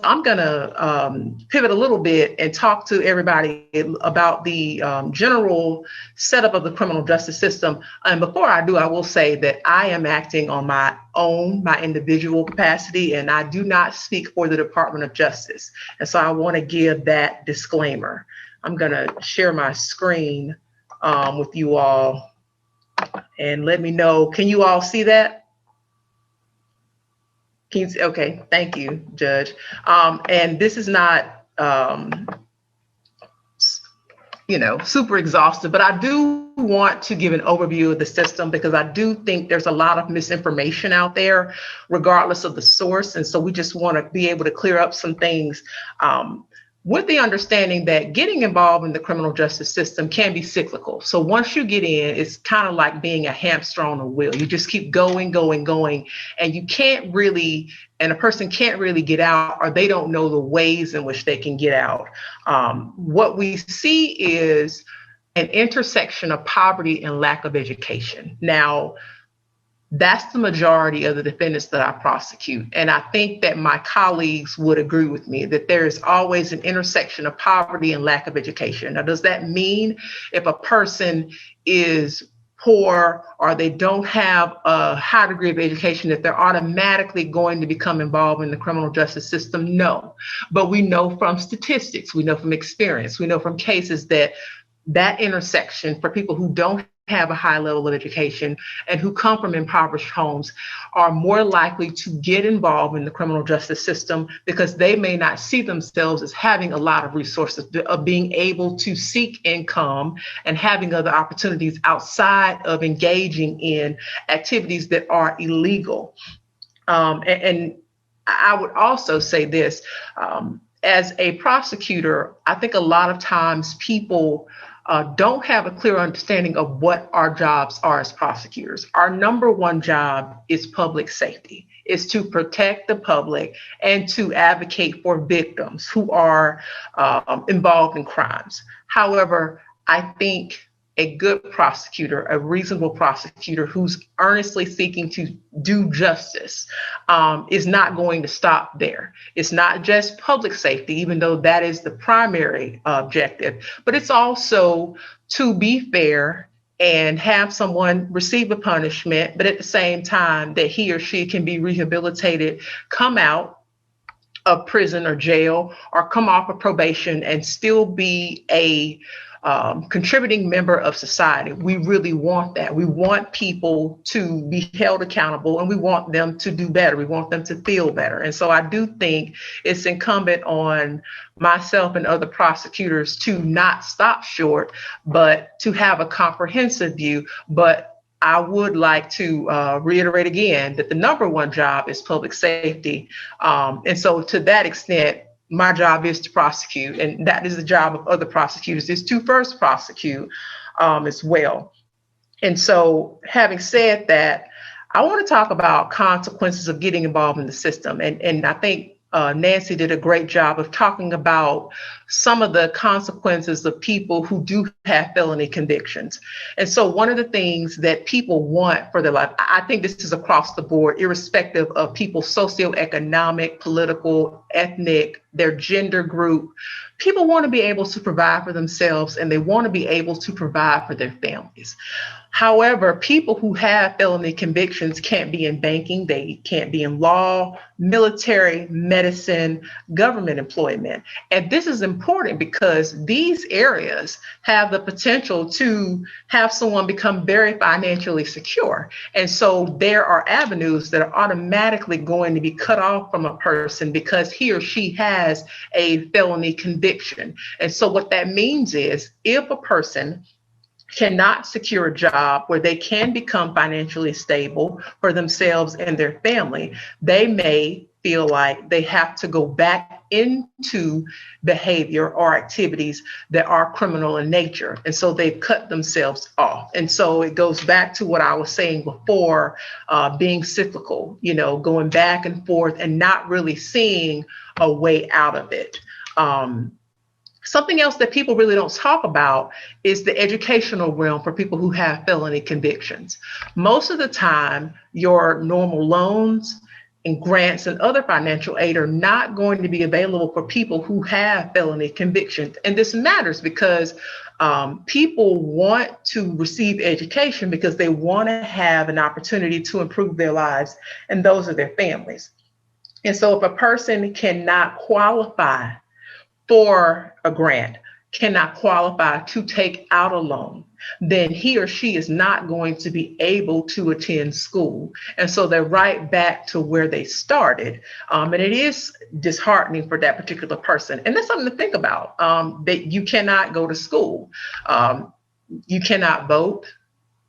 I'm going to pivot a little bit and talk to everybody about the general setup of the criminal justice system. And before I do, I will say that I am acting on my individual capacity, and I do not speak for the Department of Justice. And so I want to give that disclaimer. I'm going to share my screen with you all and let me know. Can you all see that? Okay, thank you, Judge. And this is not, super exhaustive, but I do want to give an overview of the system because I do think there's a lot of misinformation out there, regardless of the source. And so we just want to be able to clear up some things with the understanding that getting involved in the criminal justice system can be cyclical. So once you get in, it's kind of like being a hamster on a wheel. You just keep going, and you can't really, and a person can't really get out, or they don't know the ways in which they can get out. What we see is an intersection of poverty and lack of education. Now, that's the majority of the defendants that I prosecute. And I think that my colleagues would agree with me that there is always an intersection of poverty and lack of education. Now, does that mean if a person is poor or they don't have a high degree of education that they're automatically going to become involved in the criminal justice system? No. But we know from statistics, we know from experience, we know from cases that intersection for people who don't have a high level of education and who come from impoverished homes are more likely to get involved in the criminal justice system because they may not see themselves as having a lot of resources, of being able to seek income and having other opportunities outside of engaging in activities that are illegal. And I would also say this, as a prosecutor, I think a lot of times people don't have a clear understanding of what our jobs are as prosecutors. Our number one job is public safety, is to protect the public and to advocate for victims who are involved in crimes. However, I think a good prosecutor, a reasonable prosecutor who's earnestly seeking to do justice is not going to stop there. It's not just public safety, even though that is the primary objective, but it's also to be fair and have someone receive a punishment, but at the same time that he or she can be rehabilitated, come out of prison or jail, or come off of probation and still be a contributing member of society. We really want that. We want people to be held accountable, and we want them to do better. We want them to feel better. And so I do think it's incumbent on myself and other prosecutors to not stop short, but to have a comprehensive view. But I would like to reiterate again that the number one job is public safety. And so to that extent, my job is to prosecute, and that is the job of other prosecutors, is to first prosecute as well. And so having said that, I want to talk about consequences of getting involved in the system. And I think Nancy did a great job of talking about some of the consequences of people who do have felony convictions. And so one of the things that people want for their life, I think this is across the board, irrespective of people's socioeconomic, political, ethnic, their gender group, people want to be able to provide for themselves, and they want to be able to provide for their families. However, people who have felony convictions can't be in banking, they can't be in law, military, medicine, government employment. And this is important because these areas have the potential to have someone become very financially secure. And so there are avenues that are automatically going to be cut off from a person because he or she has a felony conviction. And so what that means is if a person cannot secure a job where they can become financially stable for themselves and their family, they may feel like they have to go back into behavior or activities that are criminal in nature. And so they cut themselves off. And so it goes back to what I was saying before, being cyclical, going back and forth and not really seeing a way out of it. Something else that people really don't talk about is the educational realm for people who have felony convictions. Most of the time, your normal loans and grants and other financial aid are not going to be available for people who have felony convictions. And this matters because people want to receive education because they want to have an opportunity to improve their lives and those of their families. And so if a person cannot qualify for a grant, cannot qualify to take out a loan, then he or she is not going to be able to attend school. And so they're right back to where they started. And it is disheartening for that particular person. And that's something to think about, that you cannot go to school. You cannot vote.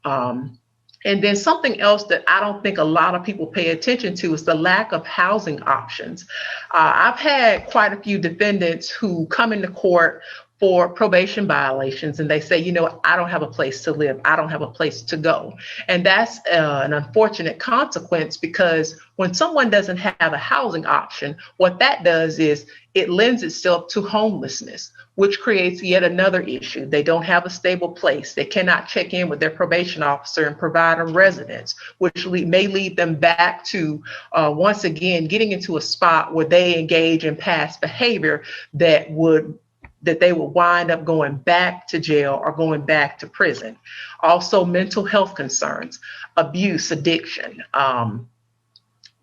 And then something else that I don't think a lot of people pay attention to is the lack of housing options. I've had quite a few defendants who come into court for probation violations, and they say, you know, I don't have a place to live. I don't have a place to go. And that's an unfortunate consequence, because when someone doesn't have a housing option, what that does is it lends itself to homelessness, which creates yet another issue. They don't have a stable place. They cannot check in with their probation officer and provide a residence, which may lead them back to, once again, getting into a spot where they engage in past behavior that they would wind up going back to jail or going back to prison. Also, mental health concerns, abuse, addiction.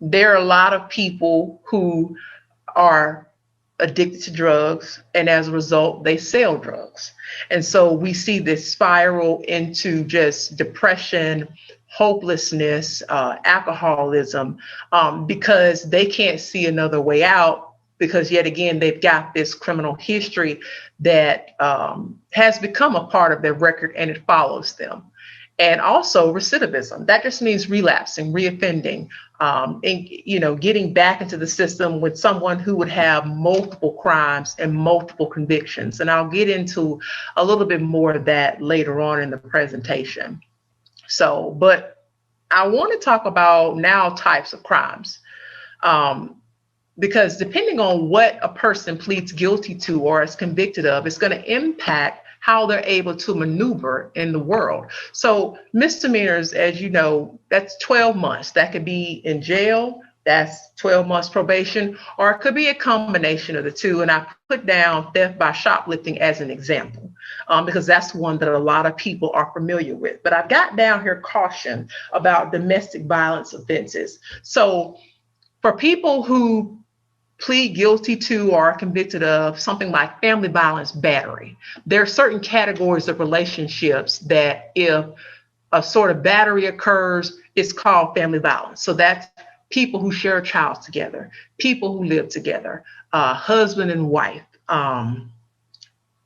There are a lot of people who are addicted to drugs, and as a result, they sell drugs. And so we see this spiral into just depression, hopelessness, alcoholism, because they can't see another way out, because yet again, they've got this criminal history that has become a part of their record, and it follows them. And also recidivism. That just means relapsing, reoffending, and, you know, getting back into the system with someone who would have multiple crimes and multiple convictions. And I'll get into a little bit more of that later on in the presentation. So, but I want to talk about now types of crimes. Because depending on what a person pleads guilty to or is convicted of, it's going to impact how they're able to maneuver in the world. So misdemeanors, as you know, that's 12 months. That could be in jail, that's 12 months probation, or it could be a combination of the two. And I put down theft by shoplifting as an example, because that's one that a lot of people are familiar with. But I've got down here caution about domestic violence offenses. So for people who plead guilty to or are convicted of something like family violence battery, there are certain categories of relationships that if a sort of battery occurs, it's called family violence. So that's people who share a child together, people who live together, husband and wife.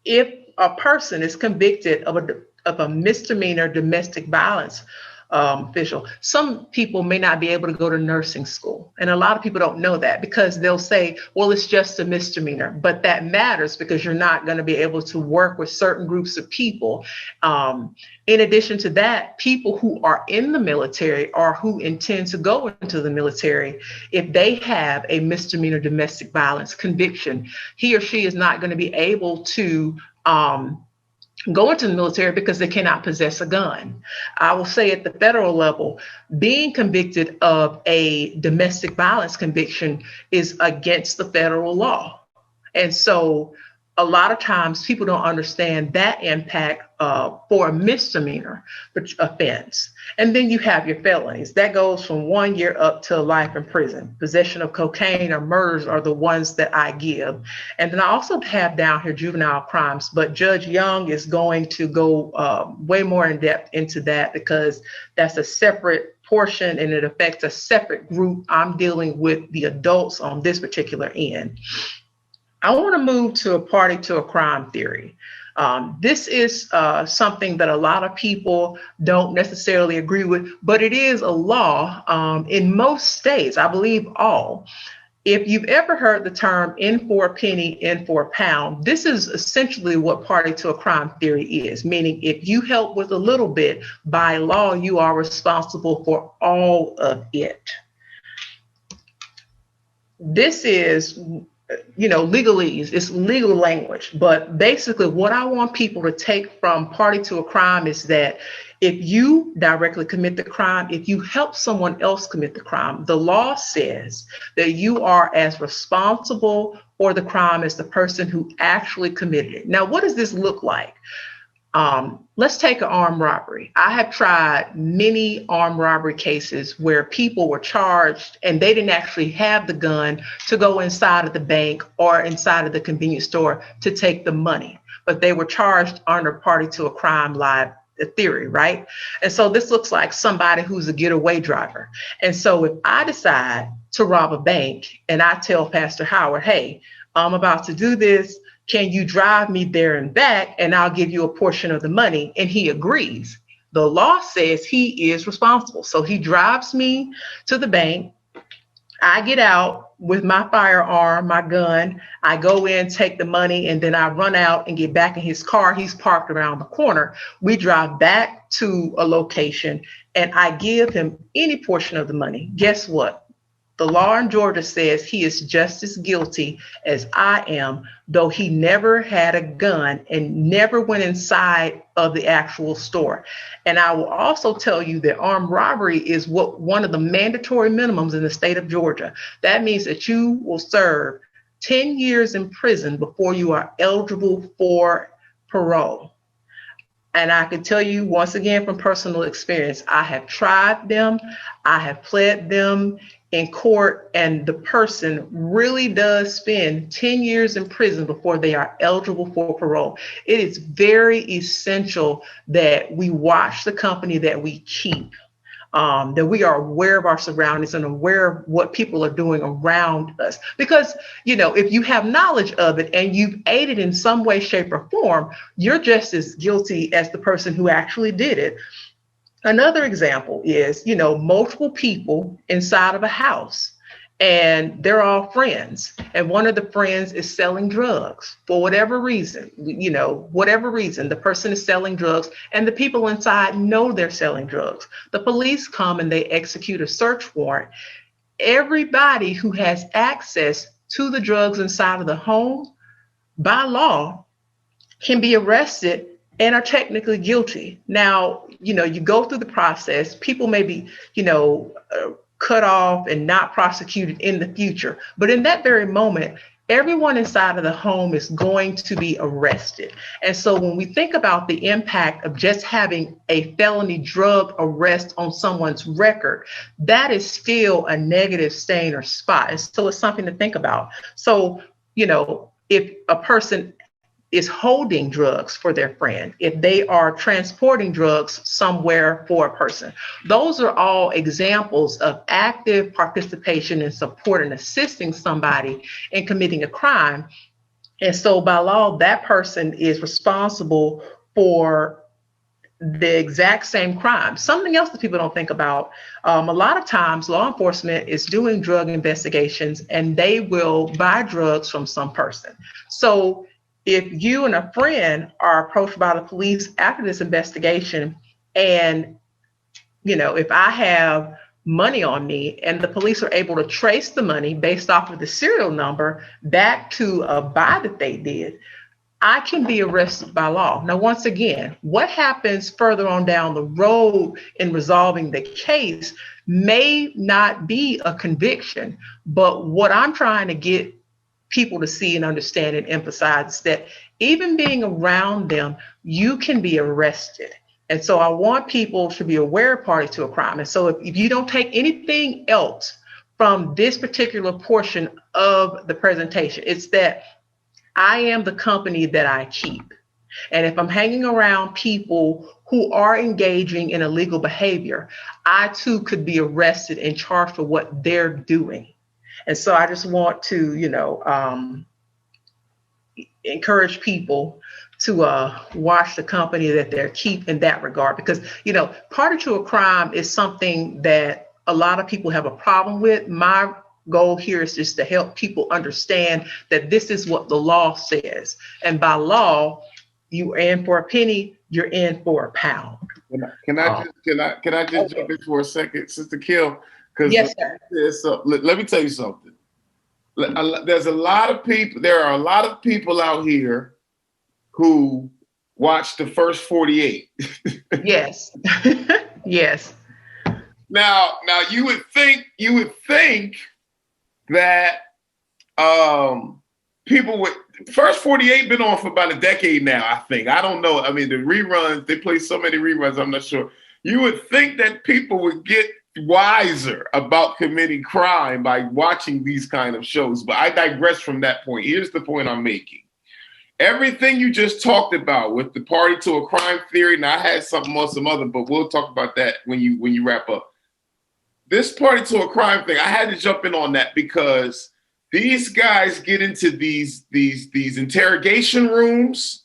If a person is convicted of a misdemeanor domestic violence official, some people may not be able to go to nursing school. And a lot of people don't know that, because they'll say, well, it's just a misdemeanor. But that matters, because you're not going to be able to work with certain groups of people. In addition to that, people who are in the military or who intend to go into the military, if they have a misdemeanor domestic violence conviction, he or she is not going to be able to go into the military because they cannot possess a gun. I will say at the federal level, being convicted of a domestic violence conviction is against the federal law. And so a lot of times people don't understand that impact for a misdemeanor offense. And then you have your felonies. That goes from 1 year up to life in prison. Possession of cocaine or murders are the ones that I give. And then I also have down here juvenile crimes, but Judge Young is going to go way more in depth into that, because that's a separate portion and it affects a separate group. I'm dealing with the adults on this particular end. I want to move to a party to a crime theory. This is something that a lot of people don't necessarily agree with, but it is a law in most states, I believe all. If you've ever heard the term in for a penny, in for a pound, this is essentially what party to a crime theory is, meaning if you help with a little bit, by law, you are responsible for all of it. This is, you know, legalese, it's legal language, but basically what I want people to take from party to a crime is that If you directly commit the crime, if you help someone else commit the crime, the law says that you are as responsible for the crime as the person who actually committed it. Now, what does this look like? Let's take an armed robbery. I have tried many armed robbery cases where people were charged and they didn't actually have the gun to go inside of the bank or inside of the convenience store to take the money, but they were charged under party to a crime live theory, right? And so this looks like somebody who's a getaway driver. And so if I decide to rob a bank and I tell Pastor Howard, hey, I'm about to do this, can you drive me there and back, and I'll give you a portion of the money? And he agrees. The law says he is responsible. So he drives me to the bank. I get out with my firearm, my gun. I go in, take the money, and then I run out and get back in his car. He's parked around the corner. We drive back to a location, and I give him any portion of the money. Guess what? The law in Georgia says he is just as guilty as I am, though he never had a gun and never went inside of the actual store. And I will also tell you that armed robbery is one of the mandatory minimums in the state of Georgia. That means that you will serve 10 years in prison before you are eligible for parole. And I can tell you once again from personal experience, I have tried them, I have pled them in court, and the person really does spend 10 years in prison before they are eligible for parole. It is very essential that we watch the company that we keep, that we are aware of our surroundings and aware of what people are doing around us. Because, if you have knowledge of it and you've aided in some way, shape, or form, you're just as guilty as the person who actually did it. Another example is, multiple people inside of a house and they're all friends. And one of the friends is selling drugs for whatever reason, the person is selling drugs and the people inside know they're selling drugs. The police come and they execute a search warrant. Everybody who has access to the drugs inside of the home by law can be arrested and are technically guilty. Now, you go through the process, people may be, cut off and not prosecuted in the future. But in that very moment, everyone inside of the home is going to be arrested. And so when we think about the impact of just having a felony drug arrest on someone's record, that is still a negative stain or spot. And so it's something to think about. So, if a person is holding drugs for their friend, if they are transporting drugs somewhere for a person. Those are all examples of active participation in support and assisting somebody in committing a crime. And so by law, that person is responsible for the exact same crime. Something else that people don't think about, a lot of times law enforcement is doing drug investigations and they will buy drugs from some person. So if you and a friend are approached by the police after this investigation, and, if I have money on me and the police are able to trace the money based off of the serial number back to a buy that they did, I can be arrested by law. Now, once again, what happens further on down the road in resolving the case may not be a conviction, but what I'm trying to get people to see and understand and emphasize that even being around them, you can be arrested. And so I want people to be aware of party to a crime. And so if you don't take anything else from this particular portion of the presentation, it's that I am the company that I keep. And if I'm hanging around people who are engaging in illegal behavior, I too could be arrested and charged for what they're doing. And so I just want to, encourage people to watch the company that they're keep in that regard, because, party to a crime is something that a lot of people have a problem with. My goal here is just to help people understand that this is what the law says. And by law, you're in for a penny, you're in for a pound. Can I just jump in for a second, Sister Kill? Yes, sir. Let me tell you something. There are a lot of people out here who watch the first 48. Yes. Yes. Now you would think that people would. First 48 been on for about a decade now, I think. I don't know. I mean, the reruns, they play so many reruns, I'm not sure. You would think that people would get wiser about committing crime by watching these kind of shows, but I digress from that point. Here's the point I'm making. Everything you just talked about with the party to a crime theory, now I had something on some other, but we'll talk about that when you wrap up. This party to a crime thing, I had to jump in on that because these guys get into these interrogation rooms,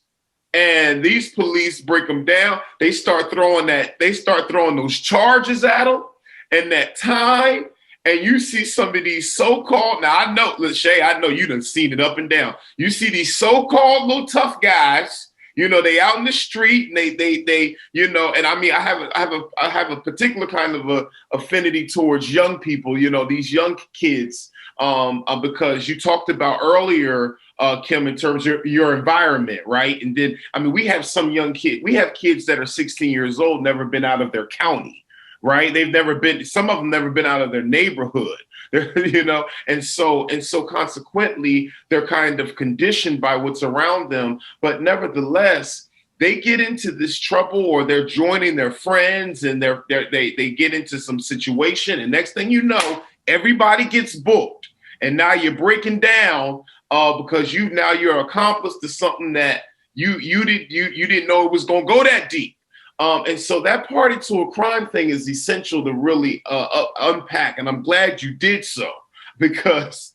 and these police break them down. They start throwing those charges at them and that time. And you see some of these so-called, now I know, Lachey, I know you done seen it up and down. You see these so-called little tough guys, you know, they out in the street and they, you know, and I mean, I have a particular kind of a affinity towards young people, you know, these young kids, because you talked about earlier, Kim, in terms of your environment, right? And then, I mean, we have some young kids, we have kids that are 16 years old, never been out of their county, right? They've never been, some of them never been out of their neighborhood, you know? And so consequently, they're kind of conditioned by what's around them, but nevertheless, they get into this trouble or they're joining their friends and they get into some situation, and next thing you know, everybody gets booked. And now you're breaking down because you're accomplice to something that you didn't know it was going to go that deep. And so that party to a crime thing is essential to really unpack. And I'm glad you did so, because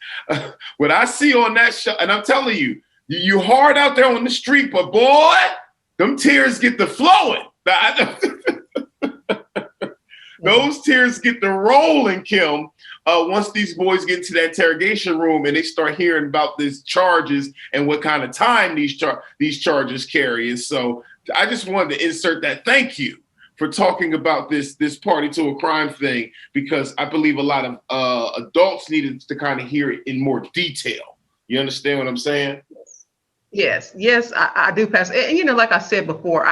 what I see on that show, and I'm telling you, you hard out there on the street, but boy, them tears get to flowing. Those tears get to rolling, Kim, once these boys get into that interrogation room and they start hearing about these charges and what kind of time these charges carry. And so I just wanted to insert that. Thank you for talking about this party to a crime thing, because I believe a lot of adults needed to kind of hear it in more detail. You understand what I'm saying? Yes, I do, Pastor. And, you know, like I said before,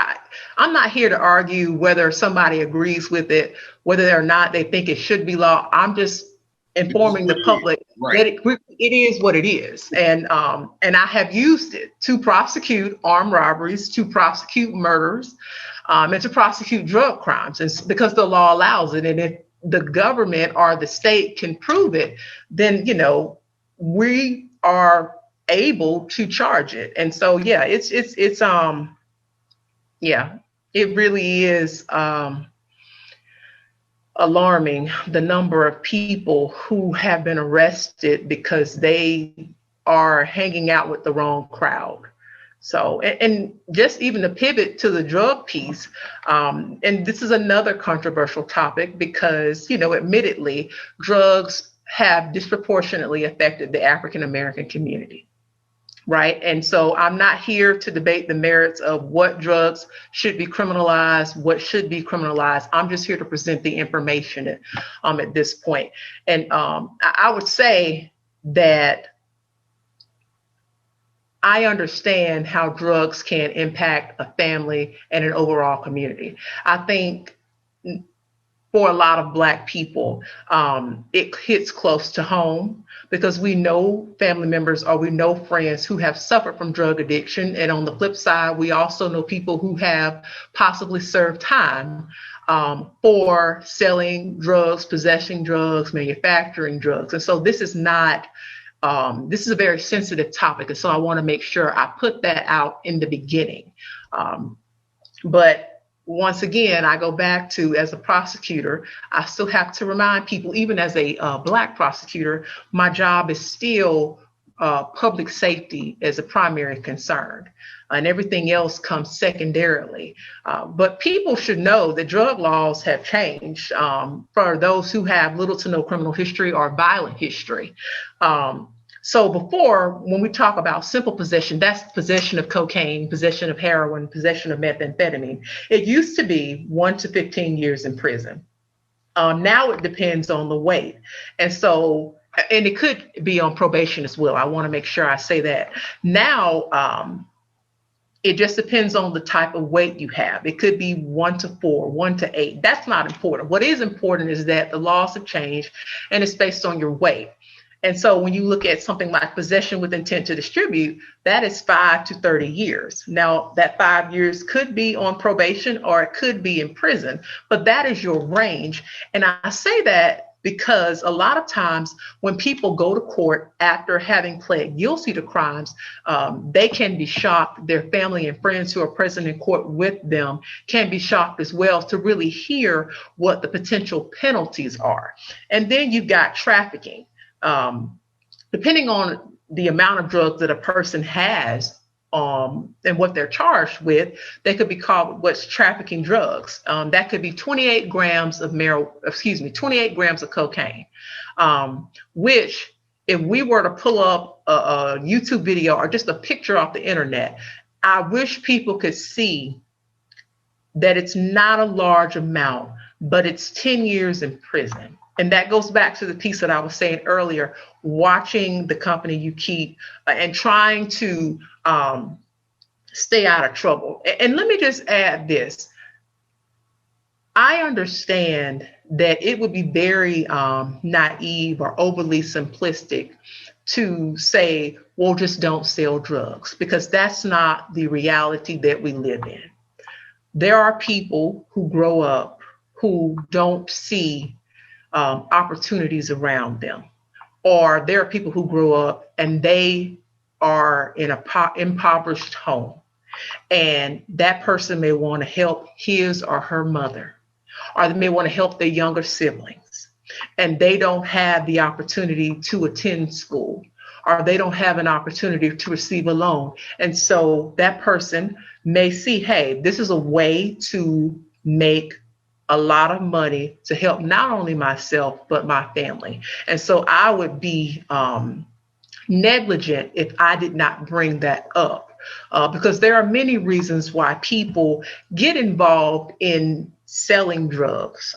I'm not here to argue whether somebody agrees with it, whether or not they think it should be law. I'm just informing the public that it is what it is. And I have used it to prosecute armed robberies, to prosecute murders, and to prosecute drug crimes. And because the law allows it. And if the government or the state can prove it, then, you know, we are able to charge it. And so, yeah, it really is alarming, the number of people who have been arrested because they are hanging out with the wrong crowd. So, and just even to pivot to the drug piece, and this is another controversial topic because, you know, admittedly, drugs have disproportionately affected the African-American community. Right. And so I'm not here to debate the merits of what drugs should be criminalized, what should be criminalized. I'm just here to present the information at this point. And I would say that I understand how drugs can impact a family and an overall community. I think for a lot of Black people, it hits close to home because we know family members or we know friends who have suffered from drug addiction. And on the flip side, we also know people who have possibly served time for selling drugs, possessing drugs, manufacturing drugs. And so this is not, this is a very sensitive topic. And so I want to make sure I put that out in the beginning. But once again, I go back to, as a prosecutor, I still have to remind people, even as a Black prosecutor, my job is still public safety as a primary concern, and everything else comes secondarily. But people should know that drug laws have changed for those who have little to no criminal history or violent history. So before, when we talk about simple possession, that's possession of cocaine, possession of heroin, possession of methamphetamine. It used to be 1 to 15 years in prison. Now it depends on the weight. And so, and it could be on probation as well. I want to make sure I say that. Now, It just depends on the type of weight you have. It could be 1 to 4, 1 to 8. That's not important. What is important is that the laws have changed and it's based on your weight. And so when you look at something like possession with intent to distribute, that is 5 to 30 years. Now, that 5 years could be on probation or it could be in prison, but that is your range. And I say that because a lot of times when people go to court after having pled guilty to crimes, they can be shocked. Their family and friends who are present in court with them can be shocked as well to really hear what the potential penalties are. And then you've got trafficking. Depending on the amount of drugs that a person has and what they're charged with, they could be called what's trafficking drugs. That could be 28 grams of 28 grams of cocaine, which if we were to pull up a YouTube video or just a picture off the internet, I wish people could see that it's not a large amount, but it's 10 years in prison. And that goes back to the piece that I was saying earlier, watching the company you keep and trying to stay out of trouble. And let me just add this. I understand that it would be very naive or overly simplistic to say, well, just don't sell drugs, because that's not the reality that we live in. There are people who grow up who don't see opportunities around them, or there are people who grow up and they are in a impoverished home, and that person may want to help his or her mother, or they may want to help their younger siblings, and they don't have the opportunity to attend school, or they don't have an opportunity to receive a loan. And so that person may see, hey, this is a way to make a lot of money to help not only myself, but my family. And so I would be negligent if I did not bring that up, because there are many reasons why people get involved in selling drugs.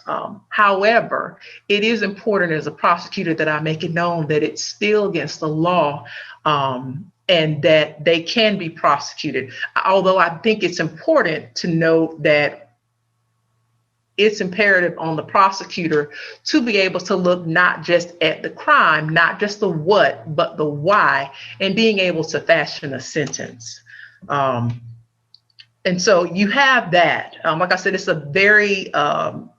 However, it is important as a prosecutor that I make it known that it's still against the law, and that they can be prosecuted. Although I think it's important to note that it's imperative on the prosecutor to be able to look not just at the crime, not just the what, but the why, and being able to fashion a sentence. And so you have that. Like I said, it's a very,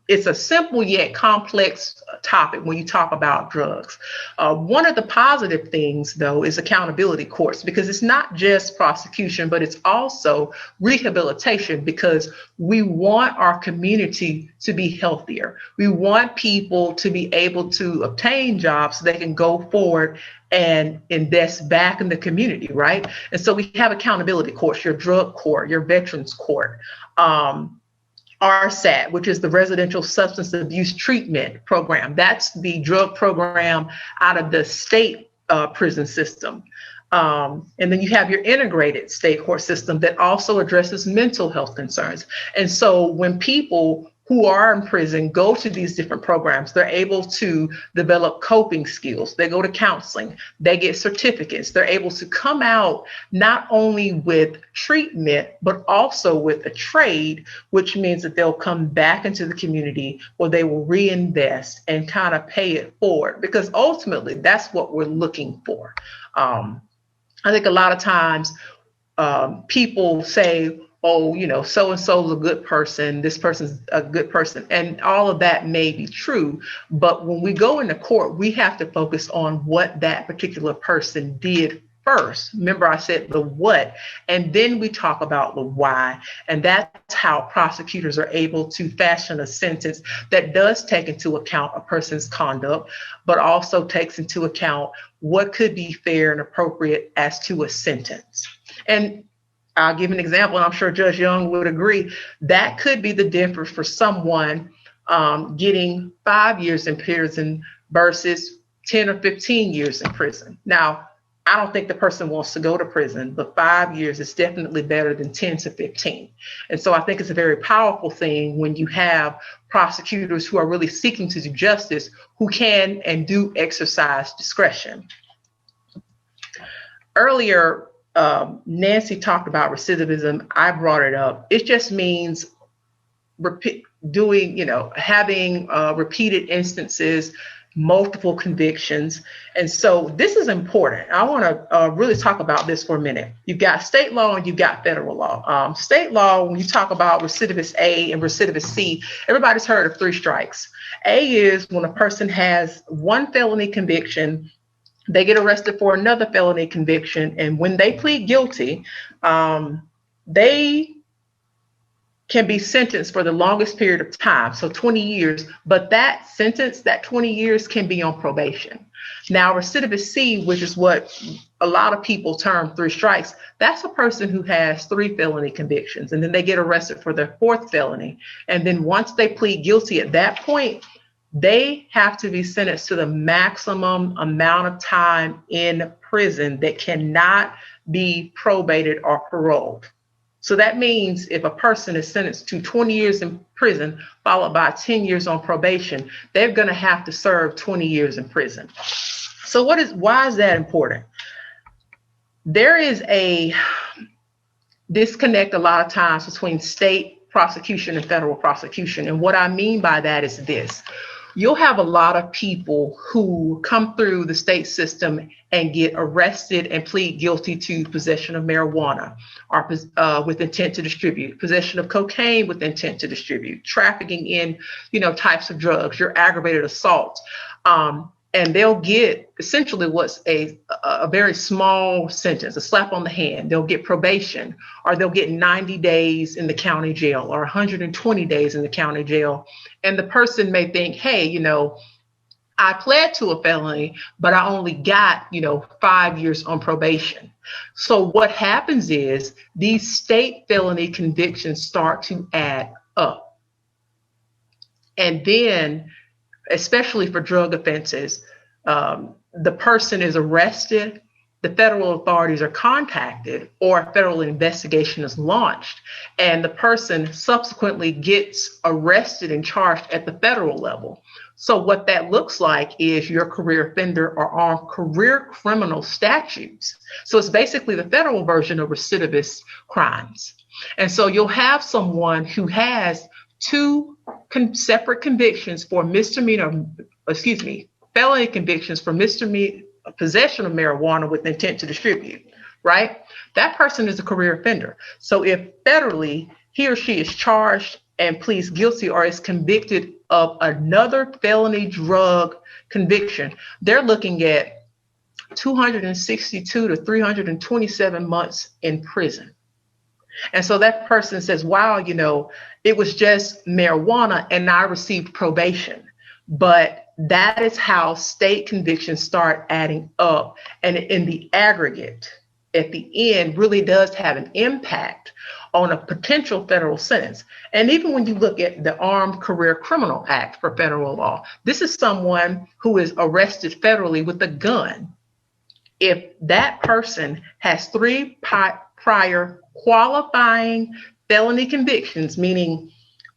it's a simple yet complex topic when you talk about drugs. One of the positive things, though, is accountability courts, because it's not just prosecution, but it's also rehabilitation, because we want our community to be healthier. We want people to be able to obtain jobs so they can go forward and invest back in the community, right? And so we have accountability courts, your drug court, your veterans court, RSAT, which is the Residential Substance Abuse Treatment Program. That's the drug program out of the state prison system. And then you have your integrated state court system that also addresses mental health concerns. And so when people who are in prison go to these different programs, they're able to develop coping skills. They go to counseling, they get certificates. They're able to come out not only with treatment, but also with a trade, which means that they'll come back into the community where they will reinvest and kind of pay it forward, because ultimately that's what we're looking for. I think a lot of times people say, oh, you know, so-and-so is a good person, this person's a good person. And all of that may be true. But when we go into court, we have to focus on what that particular person did first. Remember, I said the what, and then we talk about the why. And that's how prosecutors are able to fashion a sentence that does take into account a person's conduct, but also takes into account what could be fair and appropriate as to a sentence. And I'll give an example, and I'm sure Judge Young would agree. That could be the difference for someone getting 5 years in prison versus 10 or 15 years in prison. Now, I don't think the person wants to go to prison, but 5 years is definitely better than 10 to 15. And so I think it's a very powerful thing when you have prosecutors who are really seeking to do justice, who can and do exercise discretion. Earlier, Nancy talked about recidivism. I brought it up. It just means having repeated instances, multiple convictions. And so this is important. I want to really talk about this for a minute. You've got state law and you've got federal law. State law, when you talk about recidivist A and recidivist C, everybody's heard of 3 strikes. A is when a person has 1 felony conviction, they get arrested for another felony conviction, and when they plead guilty, they can be sentenced for the longest period of time, so 20 years, but that sentence, that 20 years can be on probation. Now, recidivist C, which is what a lot of people term 3 strikes, that's a person who has 3 felony convictions, and then they get arrested for their 4th felony. And then once they plead guilty at that point, they have to be sentenced to the maximum amount of time in prison that cannot be probated or paroled. So that means if a person is sentenced to 20 years in prison, followed by 10 years on probation, they're going to have to serve 20 years in prison. So why is that important? There is a disconnect a lot of times between state prosecution and federal prosecution. And what I mean by that is this. You'll have a lot of people who come through the state system and get arrested and plead guilty to possession of marijuana or with intent to distribute, possession of cocaine with intent to distribute, trafficking in, types of drugs, your aggravated assault. And they'll get essentially what's a very small sentence, a slap on the hand. They'll get probation, or they'll get 90 days in the county jail or 120 days in the county jail. And the person may think, hey, I pled to a felony, but I only got, 5 years on probation. So what happens is these state felony convictions start to add up. And then, especially for drug offenses, the person is arrested, the federal authorities are contacted, or a federal investigation is launched, and the person subsequently gets arrested and charged at the federal level. So what that looks like is your career offender or armed career criminal statutes. So it's basically the federal version of recidivist crimes. And so you'll have someone who has 2 separate convictions for felony convictions for misdemeanor possession of marijuana with intent to distribute, right? That person is a career offender. So if federally he or she is charged and pleads guilty or is convicted of another felony drug conviction, they're looking at 262 to 327 months in prison. And so that person says, wow, it was just marijuana and I received probation. But that is how state convictions start adding up. And in the aggregate, at the end, really does have an impact on a potential federal sentence. And even when you look at the Armed Career Criminal Act for federal law, this is someone who is arrested federally with a gun. If that person has 3 prior qualifying felony convictions, meaning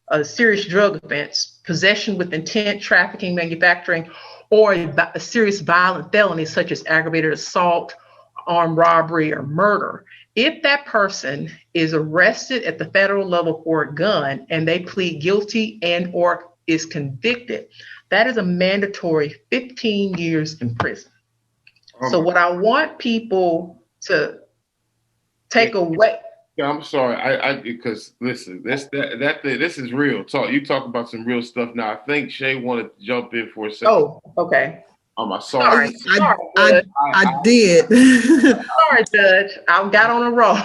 a serious drug offense, possession with intent, trafficking, manufacturing, or a serious violent felony such as aggravated assault, armed robbery, or murder. If that person is arrested at the federal level for a gun and they plead guilty and or is convicted, that is a mandatory 15 years in prison. So what I want people to take away. Yeah, I'm sorry. Because listen, this is real talk. You talk about some real stuff now. I think Shay wanted to jump in for a second. Oh, okay. I'm sorry. I did. Sorry, Judge. I got on a roll.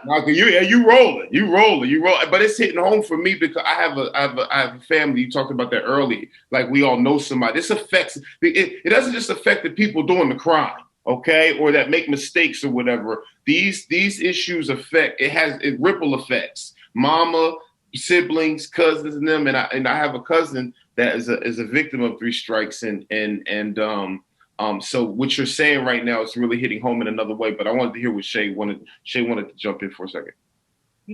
No, you rolling. But it's hitting home for me because I have a family. You talked about that earlier. Like we all know somebody. This affects. It doesn't just affect the people doing the crime, okay, or that make mistakes or whatever. These issues affect. It ripple effects. Mama, siblings, cousins, and them. And I have a cousin that is a victim of 3 strikes, and so what you're saying right now is really hitting home in another way. But I wanted to hear what Shay wanted to jump in for a second.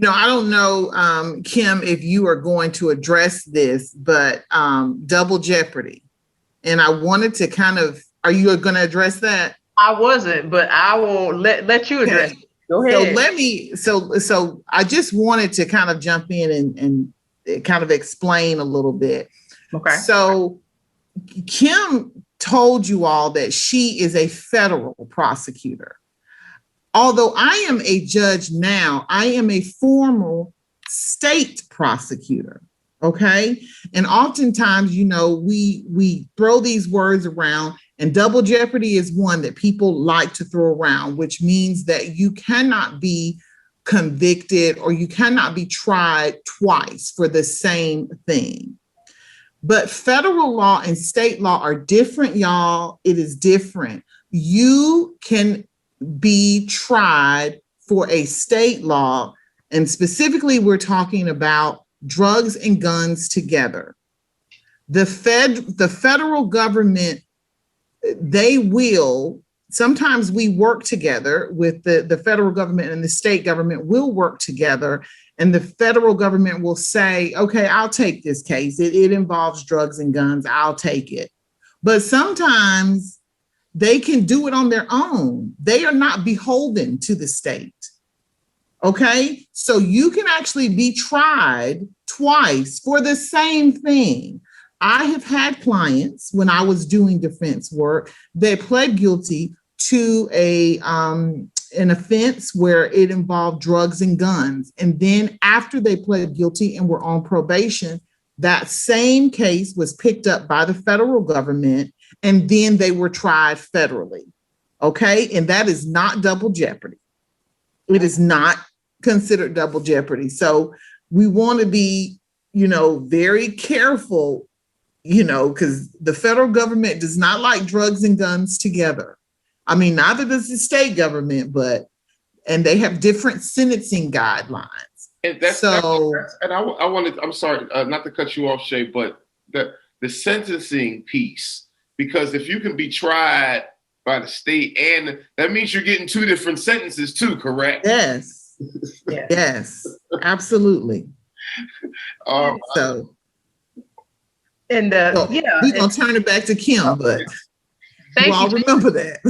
I don't know, Kim, if you are going to address this, but double jeopardy, and I wanted to are you going to address that? I wasn't, but I will let you address it. Go So ahead. so I just wanted to kind of jump in and kind of explain a little bit. Okay. So Kim told you all that she is a federal prosecutor. Although I am a judge now, I am a former state prosecutor. Okay. And oftentimes, you know, we throw these words around, and double jeopardy is one that people like to throw around, which means that you cannot be convicted or you cannot be tried twice for the same thing. But federal law and state law are different, y'all. It is different. You can be tried for a state law, and specifically, we're talking about drugs and guns together. The federal government, they will, sometimes we work together with the federal government, and the state government will work together, and the federal government will say, okay, I'll take this case. It involves drugs and guns. I'll take it. But sometimes they can do it on their own. They are not beholden to the state. Okay, so you can actually be tried twice for the same thing. I have had clients when I was doing defense work, they pled guilty to an offense where it involved drugs and guns. And then after they pled guilty and were on probation, that same case was picked up by the federal government, and then they were tried federally. Okay, and that is not double jeopardy. It is not considered double jeopardy. So we want to be, you know, very careful, you know, because the federal government does not like drugs and guns together. I mean, neither does the state government, and they have different sentencing guidelines. And I wanted, I'm sorry, not to cut you off, Shay, but the sentencing piece, because if you can be tried by the state, and that means you're getting two different sentences too, correct? Yes. Yes, absolutely. We're gonna turn it back to Kim, but thank you all remember that.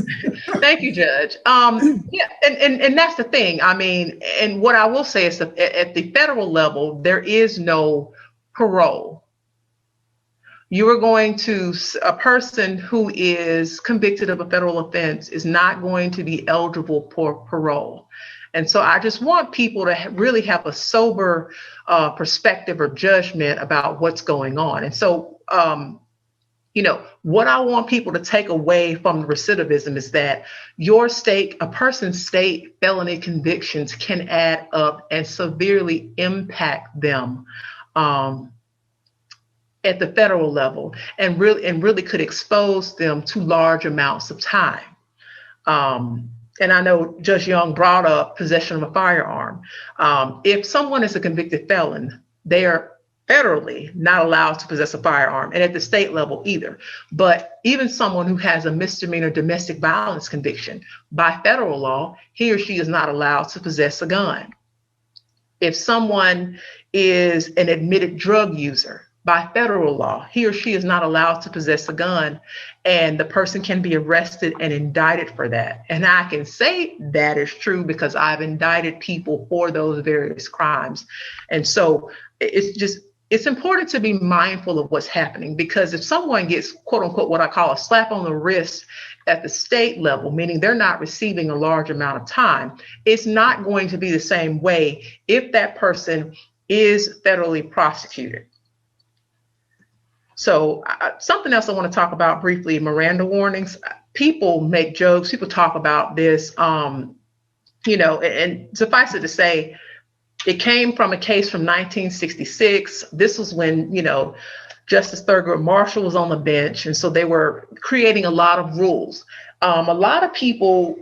Thank you, Judge. And that's the thing. I mean, and what I will say is that at the federal level, there is no parole. You are going to, a person who is convicted of a federal offense is not going to be eligible for parole. And so I just want people to really have a sober perspective or judgment about what's going on. And so, you know, what I want people to take away from the recidivism is that a person's state felony convictions can add up and severely impact them at the federal level, and really could expose them to large amounts of time. And I know Judge Young brought up possession of a firearm. If someone is a convicted felon, they are federally not allowed to possess a firearm, and at the state level either. But even someone who has a misdemeanor domestic violence conviction, by federal law, he or she is not allowed to possess a gun. If someone is an admitted drug user, by federal law, he or she is not allowed to possess a gun, and the person can be arrested and indicted for that. And I can say that is true because I've indicted people for those various crimes. And so it's important to be mindful of what's happening, because if someone gets, quote unquote, what I call a slap on the wrist at the state level, meaning they're not receiving a large amount of time, it's not going to be the same way if that person is federally prosecuted. So something else I want to talk about briefly, Miranda warnings. People make jokes, people talk about this, you know, and suffice it to say, it came from a case from 1966. This was when, you know, Justice Thurgood Marshall was on the bench. And so they were creating a lot of rules. A lot of people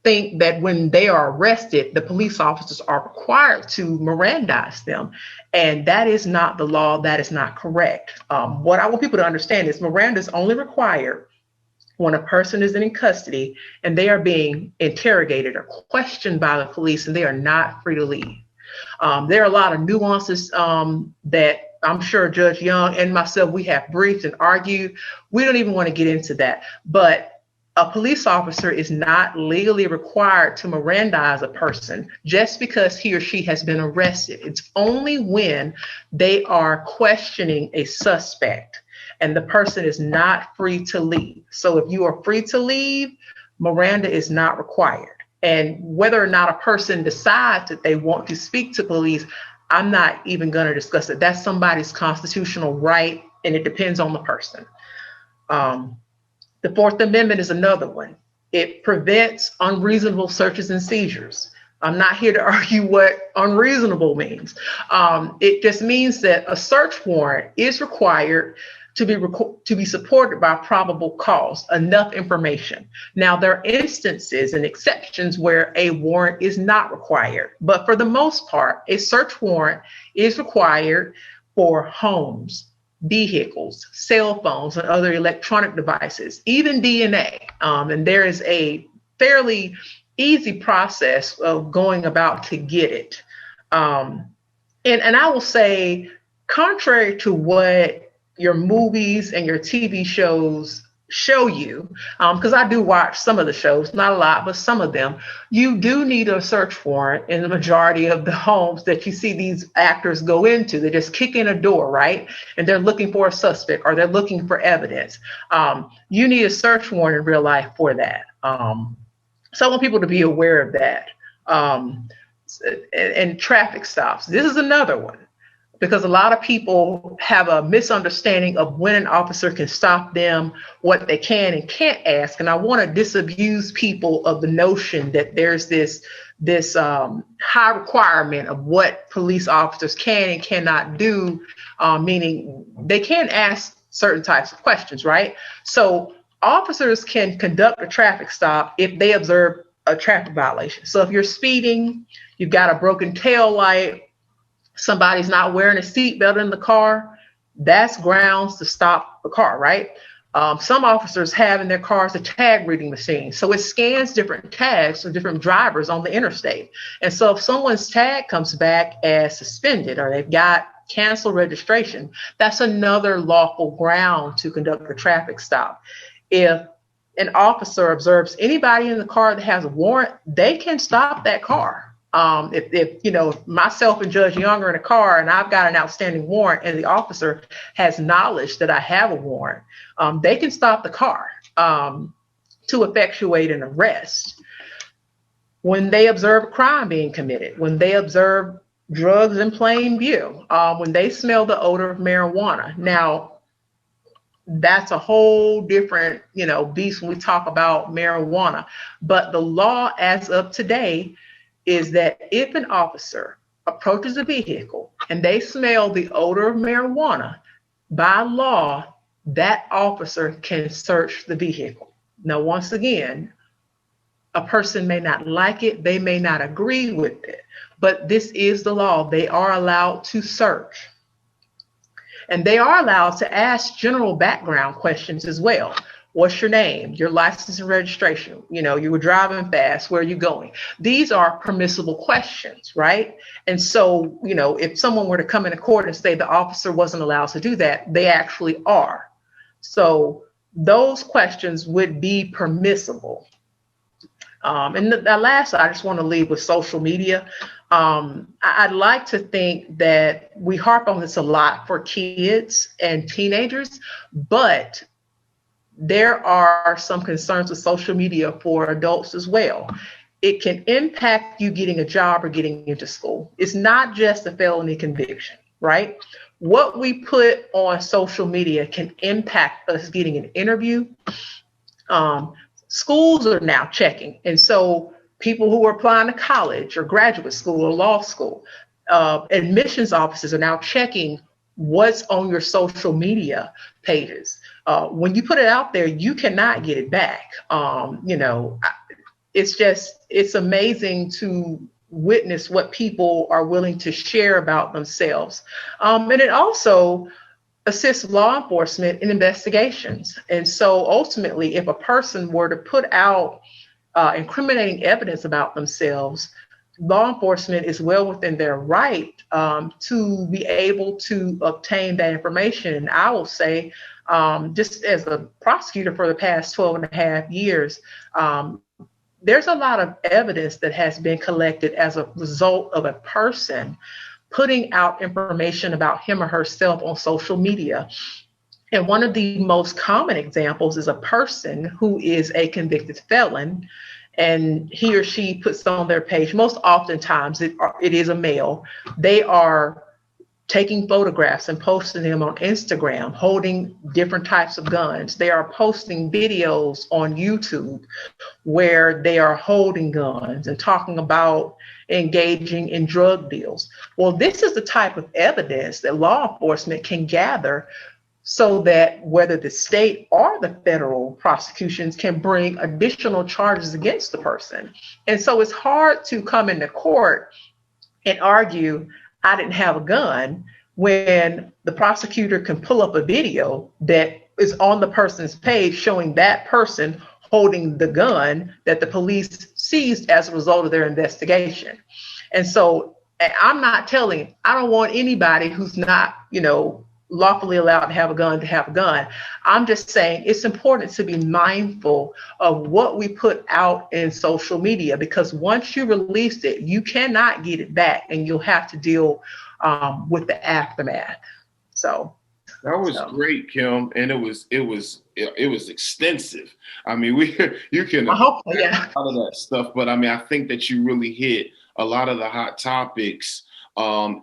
think that when they are arrested, the police officers are required to Mirandize them. And that is not the law. That is not correct. What I want people to understand is Miranda is only required when a person is in custody and they are being interrogated or questioned by the police and they are not free to leave. There are a lot of nuances that I'm sure Judge Young and myself, we have briefed and argued. We don't even want to get into that. But a police officer is not legally required to Mirandize a person just because he or she has been arrested. It's only when they are questioning a suspect and the person is not free to leave. So if you are free to leave, Miranda is not required. And whether or not a person decides that they want to speak to police, I'm not even going to discuss it. That's somebody's constitutional right, and it depends on the person. The Fourth Amendment is another one. It prevents unreasonable searches and seizures. I'm not here to argue what unreasonable means. It just means that a search warrant is required to be supported by probable cause, enough information. Now, there are instances and exceptions where a warrant is not required, but for the most part, a search warrant is required for homes, vehicles, cell phones, and other electronic devices, even DNA. And there is a fairly easy process of going about to get it. And I will say, contrary to what your movies and your TV shows show you, because I do watch some of the shows, not a lot, but some of them, you do need a search warrant in the majority of the homes that you see these actors go into. They just kick in a door, right? And they're looking for a suspect or they're looking for evidence. You need a search warrant in real life for that. So I want people to be aware of that. And traffic stops. This is another one, because a lot of people have a misunderstanding of when an officer can stop them, what they can and can't ask. And I want to disabuse people of the notion that there's this high requirement of what police officers can and cannot do, meaning they can ask certain types of questions, right? So officers can conduct a traffic stop if they observe a traffic violation. So if you're speeding, you've got a broken tail light, somebody's not wearing a seatbelt in the car, that's grounds to stop the car, right? Some officers have in their cars a tag reading machine. So it scans different tags for different drivers on the interstate. And so if someone's tag comes back as suspended or they've got canceled registration, that's another lawful ground to conduct a traffic stop. If an officer observes anybody in the car that has a warrant, they can stop that car. If myself and Judge Young are in a car and I've got an outstanding warrant and the officer has knowledge that I have a warrant, they can stop the car to effectuate an arrest. When they observe a crime being committed, when they observe drugs in plain view, when they smell the odor of marijuana. Now, that's a whole different, beast when we talk about marijuana. But the law as of today is that if an officer approaches a vehicle and they smell the odor of marijuana, by law, that officer can search the vehicle. Now, once again, a person may not like it, they may not agree with it, but this is the law. They are allowed to search. And they are allowed to ask general background questions as well. What's your name? Your license and registration? You were driving fast. Where are you going? These are permissible questions, right? And so, if someone were to come into court and say the officer wasn't allowed to do that, they actually are. So those questions would be permissible. And the last, I just want to leave with social media. I'd like to think that we harp on this a lot for kids and teenagers, but there are some concerns with social media for adults as well. It can impact you getting a job or getting into school. It's not just a felony conviction, right? What we put on social media can impact us getting an interview. Schools are now checking. And so people who are applying to college or graduate school or law school, admissions offices are now checking what's on your social media pages. When you put it out there, you cannot get it back. It's amazing to witness what people are willing to share about themselves. And it also assists law enforcement in investigations. And so ultimately, if a person were to put out incriminating evidence about themselves, law enforcement is well within their right to be able to obtain that information. And I will say, just as a prosecutor for the past 12 and a half years, there's a lot of evidence that has been collected as a result of a person putting out information about him or herself on social media. And one of the most common examples is a person who is a convicted felon, and he or she puts on their page, most oftentimes it is a male, they are taking photographs and posting them on Instagram, holding different types of guns. They are posting videos on YouTube where they are holding guns and talking about engaging in drug deals. Well, this is the type of evidence that law enforcement can gather so that whether the state or the federal prosecutions can bring additional charges against the person. And so it's hard to come into court and argue, I didn't have a gun, when the prosecutor can pull up a video that is on the person's page showing that person holding the gun that the police seized as a result of their investigation. And so I'm not telling, I don't want anybody who's not, lawfully allowed to have a gun. I'm just saying it's important to be mindful of what we put out in social media, because once you release it, you cannot get it back, and you'll have to deal with the aftermath. So that was great, Kim, and it was extensive. I mean, you can I hope, yeah, a lot of that stuff, but I mean, I think that you really hit a lot of the hot topics. I'm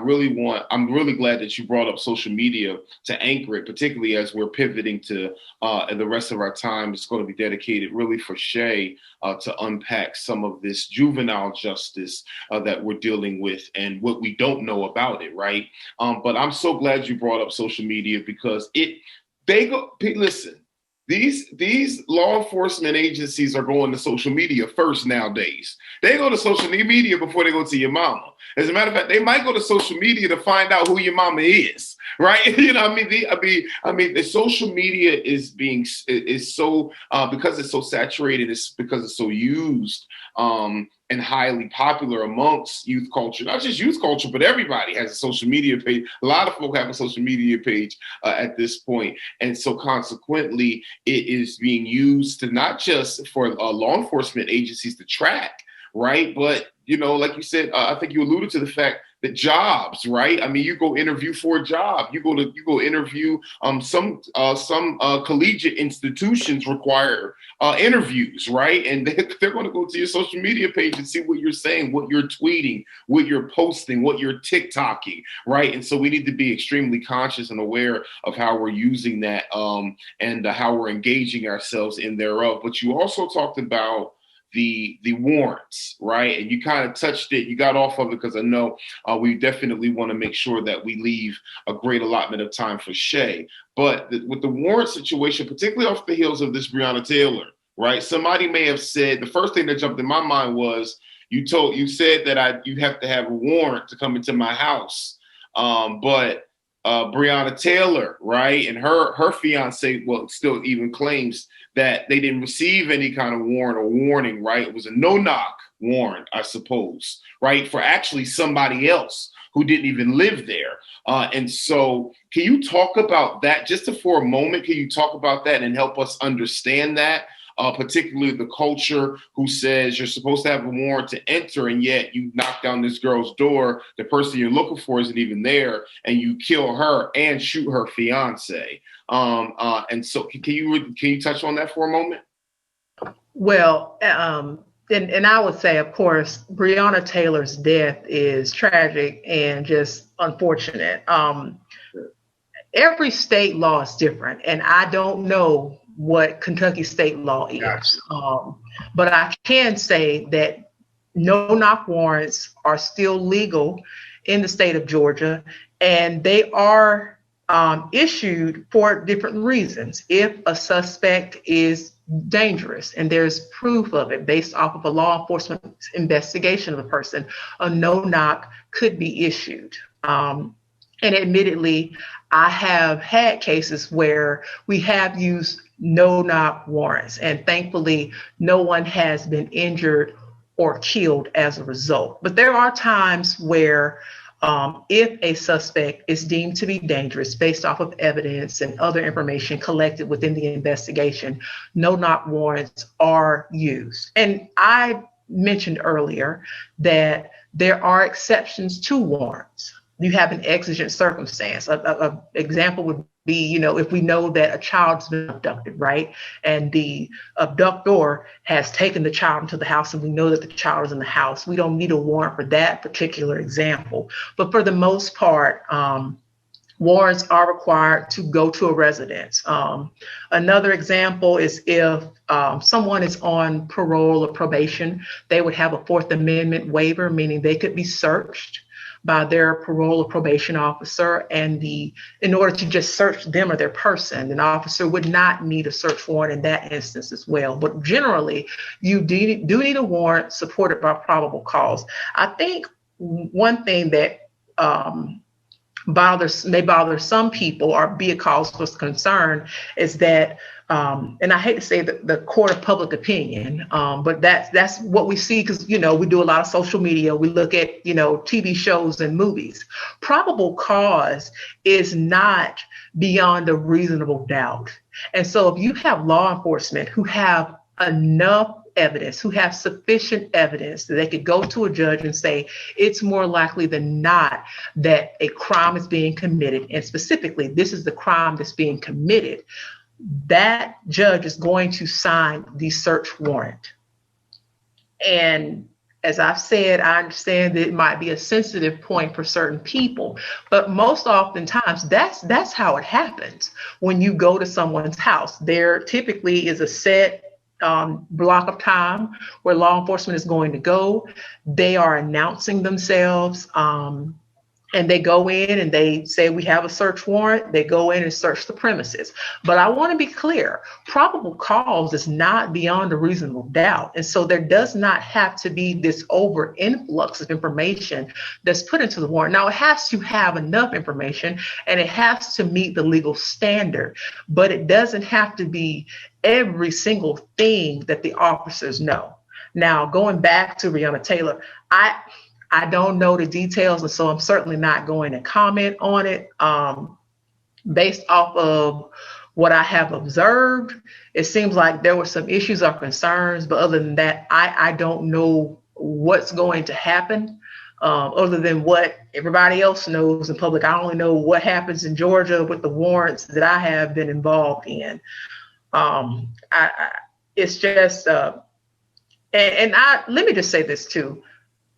really glad that you brought up social media to anchor it, particularly as we're pivoting to the rest of our time. It's going to be dedicated really for Shay to unpack some of this juvenile justice that we're dealing with and what we don't know about it, right? But I'm so glad you brought up social media, because listen, these law enforcement agencies are going to social media first nowadays. They go to social media before they go to your mama. As a matter of fact, they might go to social media to find out who your mama is, right? The social media is so because it's so saturated. It's because it's so used and highly popular amongst youth culture. Not just youth culture, but everybody has a social media page. A lot of folk have a social media page at this point, and so consequently, it is being used to not just for law enforcement agencies to track, right? But like you said, I think you alluded to the fact that jobs, right? I mean, you go interview for a job. You go interview. Some collegiate institutions require interviews, right? And they're going to go to your social media page and see what you're saying, what you're tweeting, what you're posting, what you're TikToking, right? And so we need to be extremely conscious and aware of how we're using that and how we're engaging ourselves in thereof. But you also talked about the warrants, right? And you kind of touched it. You got off of it because I know we definitely want to make sure that we leave a great allotment of time for Shay. But with the warrant situation, particularly off the heels of this Breonna Taylor, right? Somebody may have said, the first thing that jumped in my mind was you said that you have to have a warrant to come into my house. But Breonna Taylor, right? And her fiance, still even claims that they didn't receive any kind of warrant or warning, right? It was a no-knock warrant, I suppose, right? For actually somebody else who didn't even live there. And so can you talk about that just for a moment? Can you talk about that and help us understand that? Particularly the culture who says you're supposed to have a warrant to enter, and yet you knock down this girl's door, the person you're looking for isn't even there, and you kill her and shoot her fiance. And so can you touch on that for a moment? Well, and I would say, of course, Breonna Taylor's death is tragic and just unfortunate. Every state law is different, and I don't know what Kentucky state law is. Gotcha. But I can say that no-knock warrants are still legal in the state of Georgia, and they are issued for different reasons. If a suspect is dangerous and there's proof of it based off of a law enforcement investigation of a person, a no-knock could be issued. And admittedly, I have had cases where we have used no-knock warrants, and thankfully no one has been injured or killed as a result. But there are times where if a suspect is deemed to be dangerous based off of evidence and other information collected within the investigation, no-knock warrants are used. And I mentioned earlier that there are exceptions to warrants. You have an exigent circumstance. An example would be, if we know that a child's been abducted, right? And the abductor has taken the child into the house and we know that the child is in the house. We don't need a warrant for that particular example. But for the most part, warrants are required to go to a residence. Another example is if someone is on parole or probation, they would have a Fourth Amendment waiver, meaning they could be searched by their parole or probation officer, and in order to just search them or their person, an officer would not need a search warrant in that instance as well. But generally, you do need a warrant supported by probable cause. I think one thing that may bother some people or be a cause for concern is that, and I hate to say the court of public opinion, but that's what we see because, we do a lot of social media. We look at, TV shows and movies. Probable cause is not beyond a reasonable doubt. And so if you have law enforcement who have enough evidence, who have sufficient evidence that they could go to a judge and say, it's more likely than not that a crime is being committed, and specifically, this is the crime that's being committed, that judge is going to sign the search warrant. And as I've said, I understand that it might be a sensitive point for certain people, but most oftentimes that's how it happens. When you go to someone's house, there typically is a set block of time where law enforcement is going to go. They are announcing themselves, and they go in and they say, we have a search warrant. They go in and search the premises. But I want to be clear, probable cause is not beyond a reasonable doubt. And so there does not have to be this over influx of information that's put into the warrant. Now, it has to have enough information and it has to meet the legal standard, but it doesn't have to be every single thing that the officers know. Now, going back to Breonna Taylor, I don't know the details, and so I'm certainly not going to comment on it. Based off of what I have observed, it seems like there were some issues or concerns, but other than that, I don't know what's going to happen other than what everybody else knows in public. I only know what happens in Georgia with the warrants that I have been involved in. It's just, let me just say this too.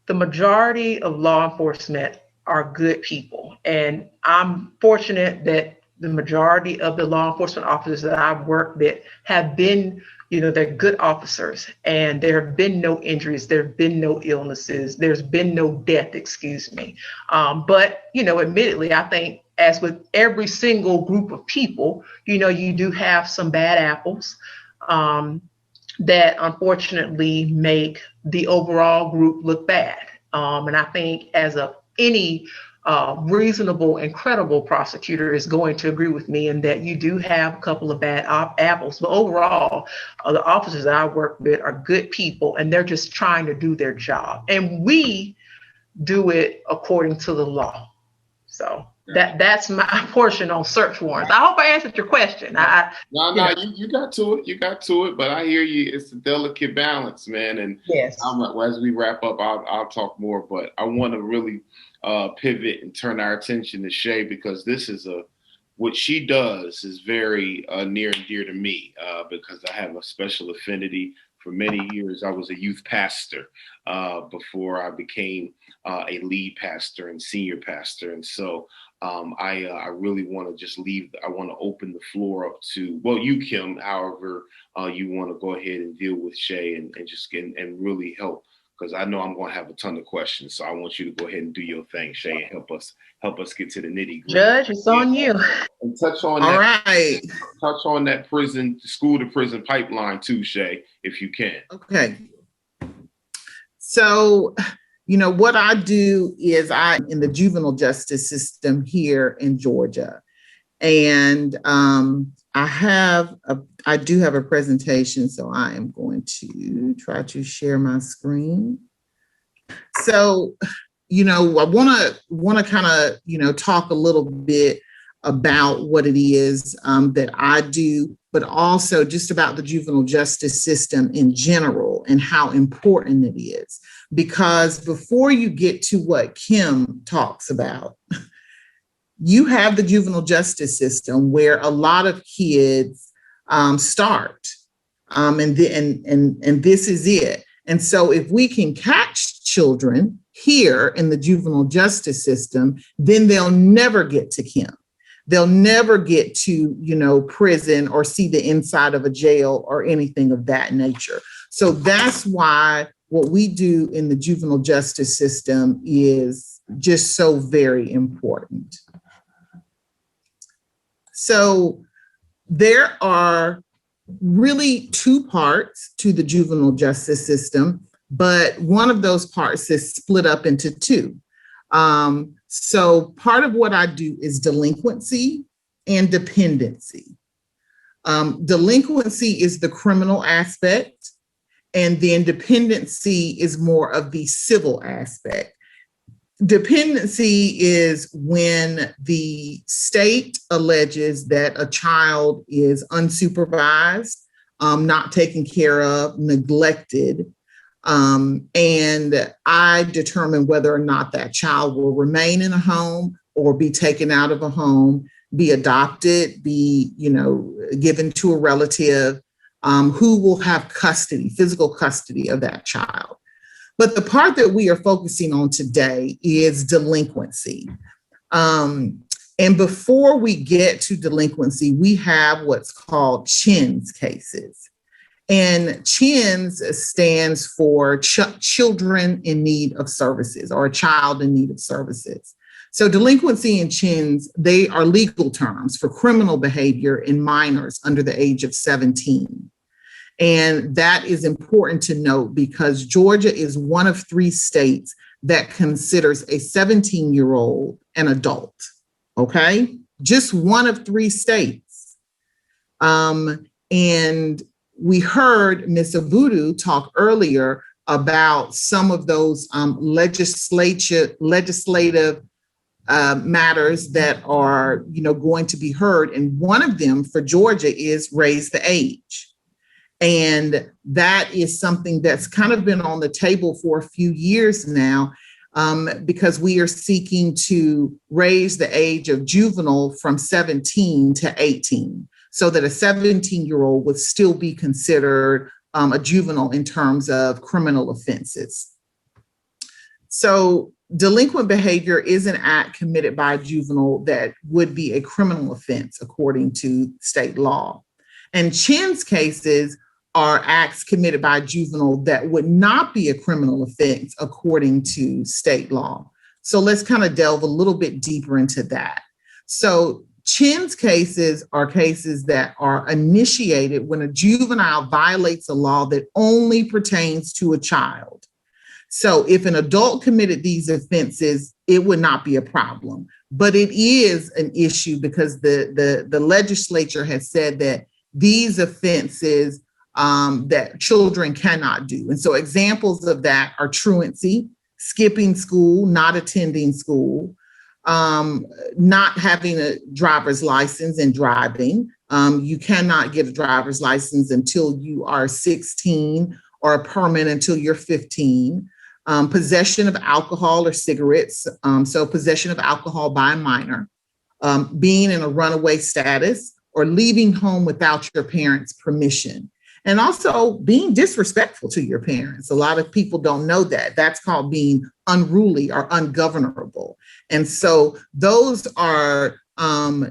The majority of law enforcement are good people. And I'm fortunate that the majority of the law enforcement officers that I've worked with have been, they're good officers, and there have been no injuries. There have been no illnesses. There's been no death, excuse me. But, admittedly, I think as with every single group of people, you do have some bad apples that unfortunately make the overall group look bad. And I think as any reasonable and credible prosecutor is going to agree with me in that you do have a couple of bad apples. But overall, the officers that I work with are good people, and they're just trying to do their job. And we do it according to the law. So that's my portion on search warrants. I hope I answered your question. You got to it, but I hear you. It's a delicate balance, man. And yes, as we wrap up, I'll talk more, but I want to really pivot and turn our attention to Shay, because this is what she does is very near and dear to me, because I have a special affinity. For many years, I was a youth pastor before I became a lead pastor and senior pastor. And so I really want to just I want to open the floor up to, you, Kim, however you want to go ahead and deal with Shay and just and really help, because I know I'm going to have a ton of questions. So I want you to go ahead and do your thing, Shay, and help us get to the nitty gritty. Judge, it's on you. And touch on that school to prison pipeline too, Shay, if you can. Okay. So, what I do is I'm in the juvenile justice system here in Georgia. And I do have a presentation, so I am going to try to share my screen. So, I want to kind of, talk a little bit about what it is that I do, but also just about the juvenile justice system in general and how important it is. Because before you get to what Kim talks about, you have the juvenile justice system where a lot of kids start, and this is it. And so if we can catch children here in the juvenile justice system, then they'll never get to Kim. They'll never get to, prison or see the inside of a jail or anything of that nature. So that's why what we do in the juvenile justice system is just so very important. So there are really two parts to the juvenile justice system, but one of those parts is split up into two. So part of what I do is delinquency and dependency. Delinquency is the criminal aspect, and then dependency is more of the civil aspect. Dependency is when the state alleges that a child is unsupervised, not taken care of, neglected, and I determine whether or not that child will remain in a home or be taken out of a home, be adopted, be, given to a relative who will have custody, physical custody of that child. But the part that we are focusing on today is delinquency. And before we get to delinquency, we have what's called CHINS cases. And CHINS stands for Children in Need of Services, or a child in need of services. So delinquency and CHINS, they are legal terms for criminal behavior in minors under the age of 17. And that is important to note because Georgia is one of 3 states that considers a 17-year-old an adult, okay? Just one of 3 states. And we heard Ms. Avudu talk earlier about some of those legislative matters that are, going to be heard. And one of them for Georgia is raise the age. And that is something that's kind of been on the table for a few years now, because we are seeking to raise the age of juvenile from 17 to 18, so that a 17-year-old would still be considered a juvenile in terms of criminal offenses. So delinquent behavior is an act committed by a juvenile that would be a criminal offense according to state law. And CHINS cases are acts committed by a juvenile that would not be a criminal offense according to state law. So let's kind of delve a little bit deeper into that. So CHINS cases are cases that are initiated when a juvenile violates a law that only pertains to a child. So if an adult committed these offenses, it would not be a problem. But it is an issue because the legislature has said that these offenses that children cannot do. And so examples of that are truancy, skipping school, not attending school, not having a driver's license and driving. You cannot get a driver's license until you are 16 or a permit until you're 15. Possession of alcohol or cigarettes. So possession of alcohol by a minor, being in a runaway status, or leaving home without your parents' permission. And also being disrespectful to your parents. A lot of people don't know that. That's called being unruly or ungovernable. And so those are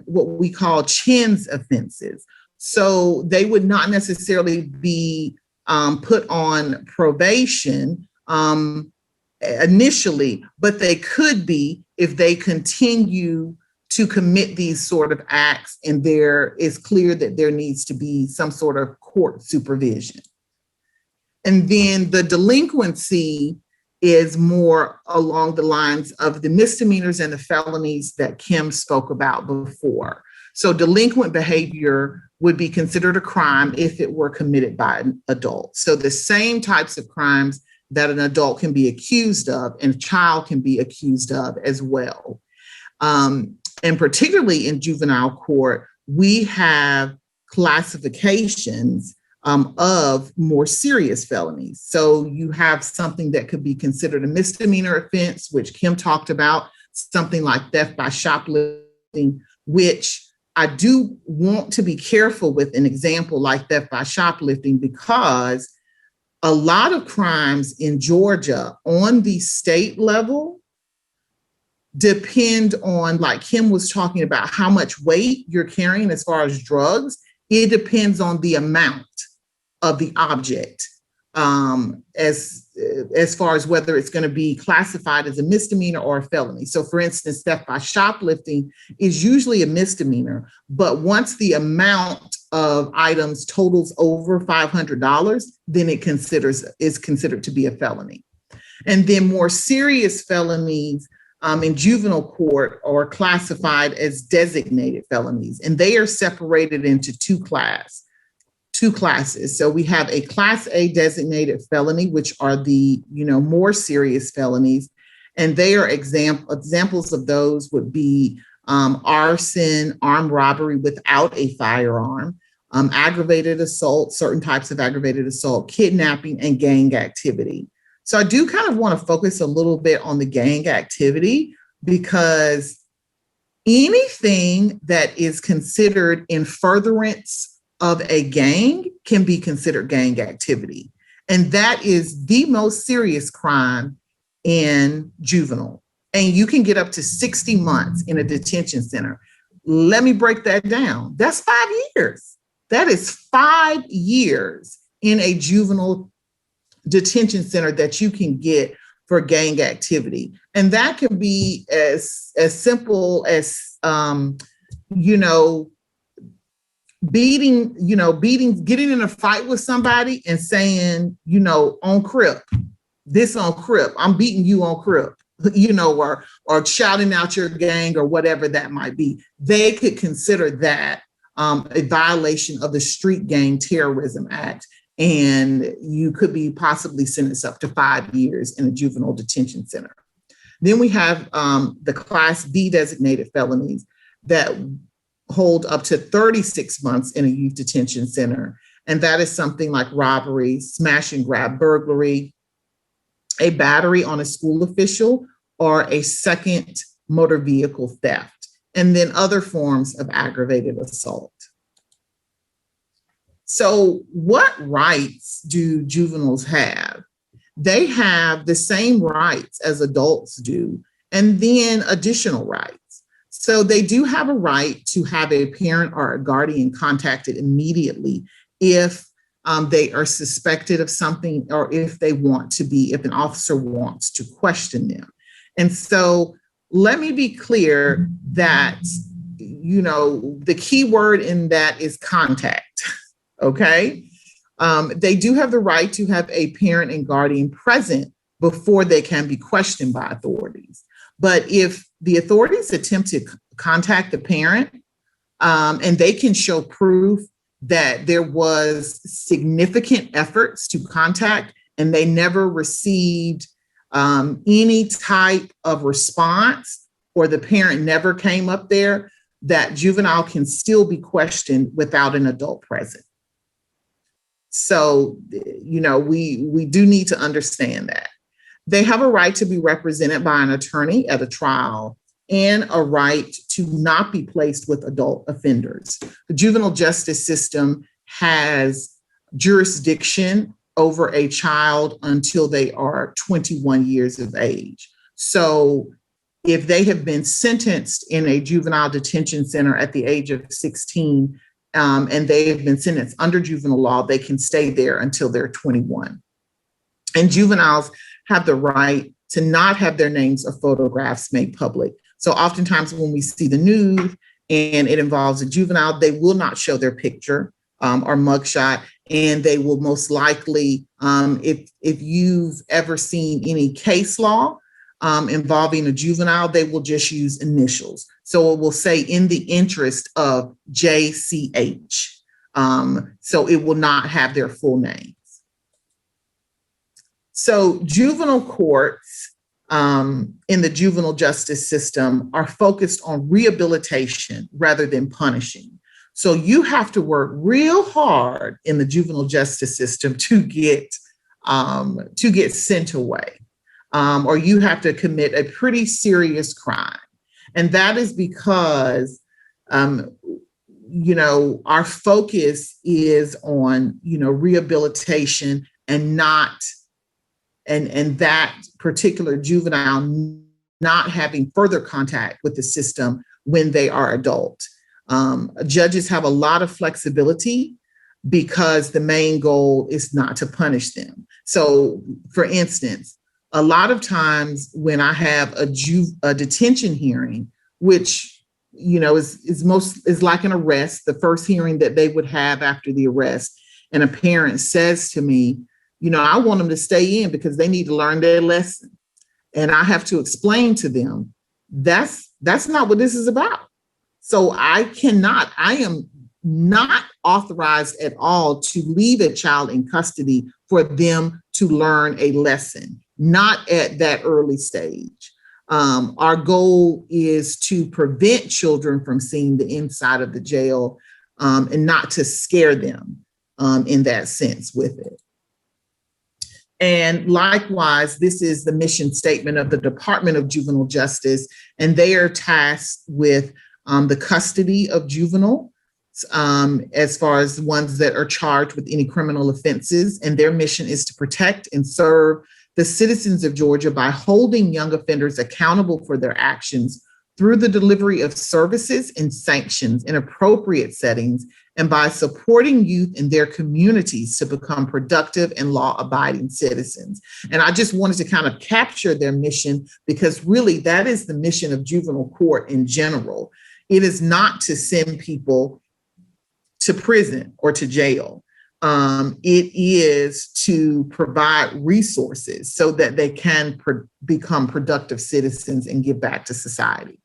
what we call CHINS offenses. So they would not necessarily be put on probation initially, but they could be if they continue to commit these sort of acts and there is clear that there needs to be some sort of court supervision. And then the delinquency is more along the lines of the misdemeanors and the felonies that Kim spoke about before. So delinquent behavior would be considered a crime if it were committed by an adult. So the same types of crimes that an adult can be accused of and a child can be accused of as well. And particularly in juvenile court, we have classifications of more serious felonies. So you have something that could be considered a misdemeanor offense, which Kim talked about, something like theft by shoplifting, which I do want to be careful with an example like theft by shoplifting, because a lot of crimes in Georgia on the state level depend on, like Kim was talking about, how much weight you're carrying as far as drugs. It depends on the amount of the object, as far as whether it's going to be classified as a misdemeanor or a felony. So for instance, theft by shoplifting is usually a misdemeanor, but once the amount of items totals over $500, then it is considered to be a felony. And then more serious felonies in juvenile court are classified as designated felonies, and they are separated into two classes. So we have a Class A designated felony, which are the more serious felonies, and they are examples of those would be arson, armed robbery without a firearm, aggravated assault, certain types of aggravated assault, kidnapping, and gang activity. So I do kind of want to focus a little bit on the gang activity, because anything that is considered in furtherance of a gang can be considered gang activity. And that is the most serious crime in juvenile. And you can get up to 60 months in a detention center. Let me break that down. That's 5 years. That is 5 years in a juvenile detention center that you can get for gang activity. And that can be as simple as, getting in a fight with somebody and saying, on crip, I'm beating you on crip, or shouting out your gang or whatever that might be. They could consider that a violation of the Street Gang Terrorism Act. And you could be possibly sentenced up to 5 years in a juvenile detention center. Then we have the Class B designated felonies that hold up to 36 months in a youth detention center. And that is something like robbery, smash and grab burglary, a battery on a school official, or a second motor vehicle theft, and then other forms of aggravated assault. So what rights do juveniles have? They have the same rights as adults do, and then additional rights. So they do have a right to have a parent or a guardian contacted immediately if they are suspected of something, or if an officer wants to question them. And so let me be clear that, the key word in that is contact. Okay. They do have the right to have a parent and guardian present before they can be questioned by authorities. But if the authorities attempt to contact the parent, and they can show proof that there was significant efforts to contact and they never received any type of response, or the parent never came up there, that juvenile can still be questioned without an adult present. So, we do need to understand that. They have a right to be represented by an attorney at a trial, and a right to not be placed with adult offenders. The juvenile justice system has jurisdiction over a child until they are 21 years of age. So if they have been sentenced in a juvenile detention center at the age of 16, and they have been sentenced under juvenile law, they can stay there until they're 21. And juveniles have the right to not have their names or photographs made public. So oftentimes when we see the news and it involves a juvenile, they will not show their picture or mugshot, and they will most likely, if you've ever seen any case law involving a juvenile, they will just use initials. So it will say, in the interest of JCH. So it will not have their full names. So juvenile courts in the juvenile justice system are focused on rehabilitation rather than punishing. So you have to work real hard in the juvenile justice system to get sent away, or you have to commit a pretty serious crime. And that is because, our focus is on, rehabilitation and not, and that particular juvenile not having further contact with the system when they are adult. Judges have a lot of flexibility because the main goal is not to punish them. So, for instance, a lot of times when I have a detention hearing, which is like an arrest, the first hearing that they would have after the arrest, and a parent says to me, I want them to stay in because they need to learn their lesson, and I have to explain to them that's not what this is about. So I am not authorized at all to leave a child in custody for them to learn a lesson, not at that early stage. Our goal is to prevent children from seeing the inside of the jail, and not to scare them in that sense with it. And likewise, this is the mission statement of the Department of Juvenile Justice, and they are tasked with the custody of juveniles, as far as ones that are charged with any criminal offenses. And their mission is to protect and serve the citizens of Georgia by holding young offenders accountable for their actions through the delivery of services and sanctions in appropriate settings, and by supporting youth in their communities to become productive and law-abiding citizens. And I just wanted to kind of capture their mission, because really that is the mission of juvenile court in general. It is not to send people to prison or to jail. It is to provide resources so that they can become productive citizens and give back to society.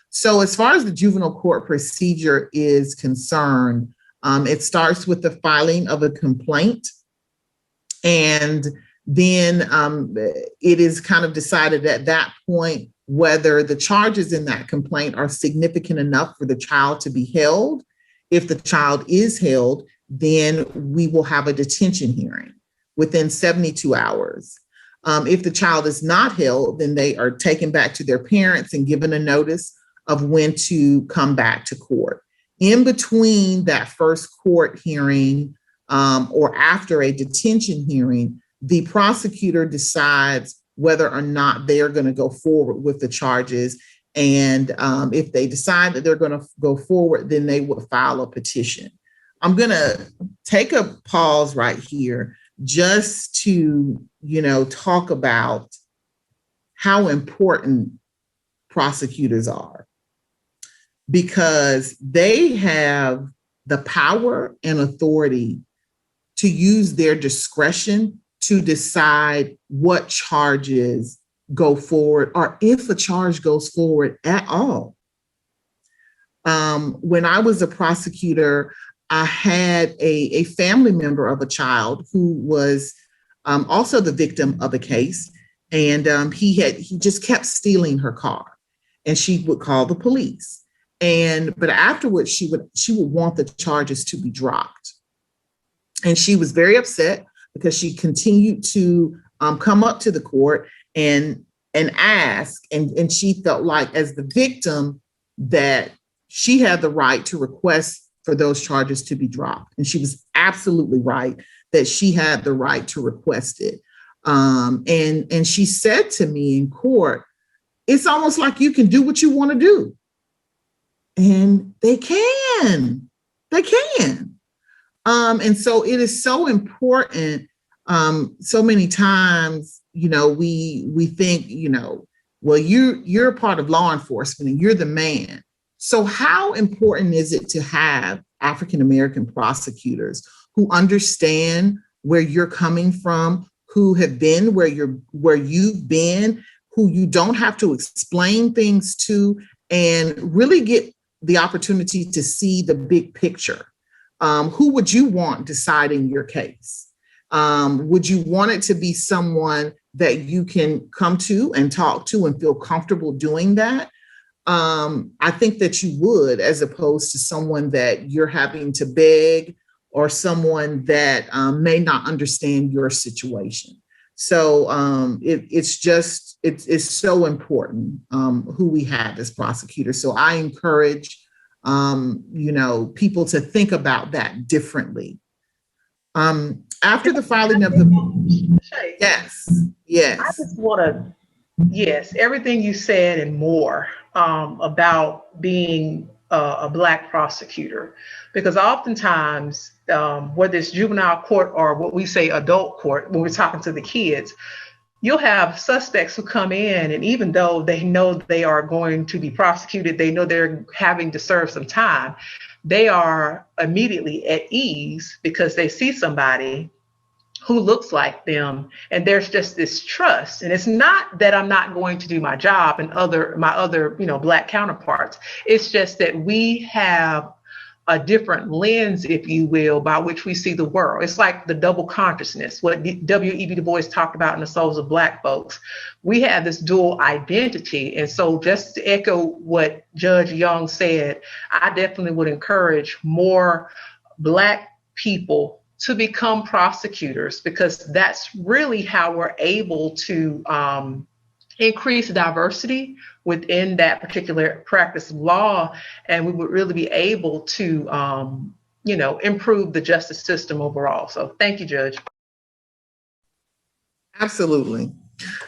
So as far as the juvenile court procedure is concerned, it starts with the filing of a complaint, and then it is kind of decided at that point whether the charges in that complaint are significant enough for the child to be held. If the child is held, then we will have a detention hearing within 72 hours. If the child is not held, then they are taken back to their parents and given a notice of when to come back to court. In between that first court hearing or after a detention hearing, the prosecutor decides whether or not they are going to go forward with the charges. And if they decide that they're going to go forward, then they will file a petition. I'm going to take a pause right here just to, talk about how important prosecutors are, because they have the power and authority to use their discretion to decide what charges go forward, or if a charge goes forward at all. When I was a prosecutor, I had a family member of a child who was also the victim of a case, and he just kept stealing her car, and she would call the police. But afterwards, she would want the charges to be dropped, and she was very upset because she continued to come up to the court and ask, and she felt like, as the victim, that she had the right to request for those charges to be dropped. And she was absolutely right that she had the right to request it. And she said to me in court, it's almost like you can do what you want to do. And they can. And so it is so important. So many times, we think, well, you're a part of law enforcement and you're the man. So how important is it to have African-American prosecutors who understand where you're coming from, who have been where you've been, who you don't have to explain things to, and really get the opportunity to see the big picture? who would you want deciding your case? Would you want it to be someone that you can come to and talk to and feel comfortable doing that? I think that you would, as opposed to someone that you're having to beg or someone that may not understand your situation. So it's so important who we have as prosecutors. So I encourage people to think about that differently. After the filing of the yes. I just want to, yes, everything you said and more about being a Black prosecutor, because oftentimes, whether it's juvenile court or what we say adult court, when we're talking to the kids, you'll have suspects who come in, and even though they know they are going to be prosecuted, they know they're having to serve some time, they are immediately at ease because they see somebody who looks like them, and there's just this trust. And it's not that I'm not going to do my job and my other Black counterparts. It's just that we have a different lens, if you will, by which we see the world. It's like the double consciousness, what W.E.B. Du Bois talked about in The Souls of Black Folks. We have this dual identity. And so just to echo what Judge Young said, I definitely would encourage more Black people to become prosecutors, because that's really how we're able to increase diversity within that particular practice of law, and we would really be able to, improve the justice system overall. So thank you, Judge. Absolutely.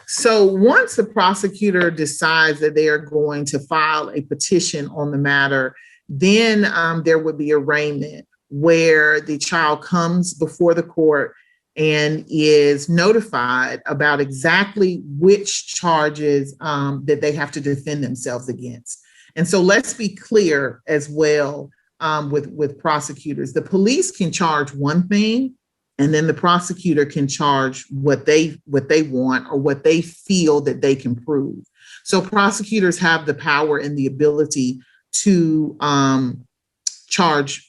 So once the prosecutor decides that they are going to file a petition on the matter, then there would be arraignment, where the child comes before the court and is notified about exactly which charges that they have to defend themselves against. And so let's be clear as well with prosecutors. The police can charge one thing, and then the prosecutor can charge what they want or what they feel that they can prove. So prosecutors have the power and the ability to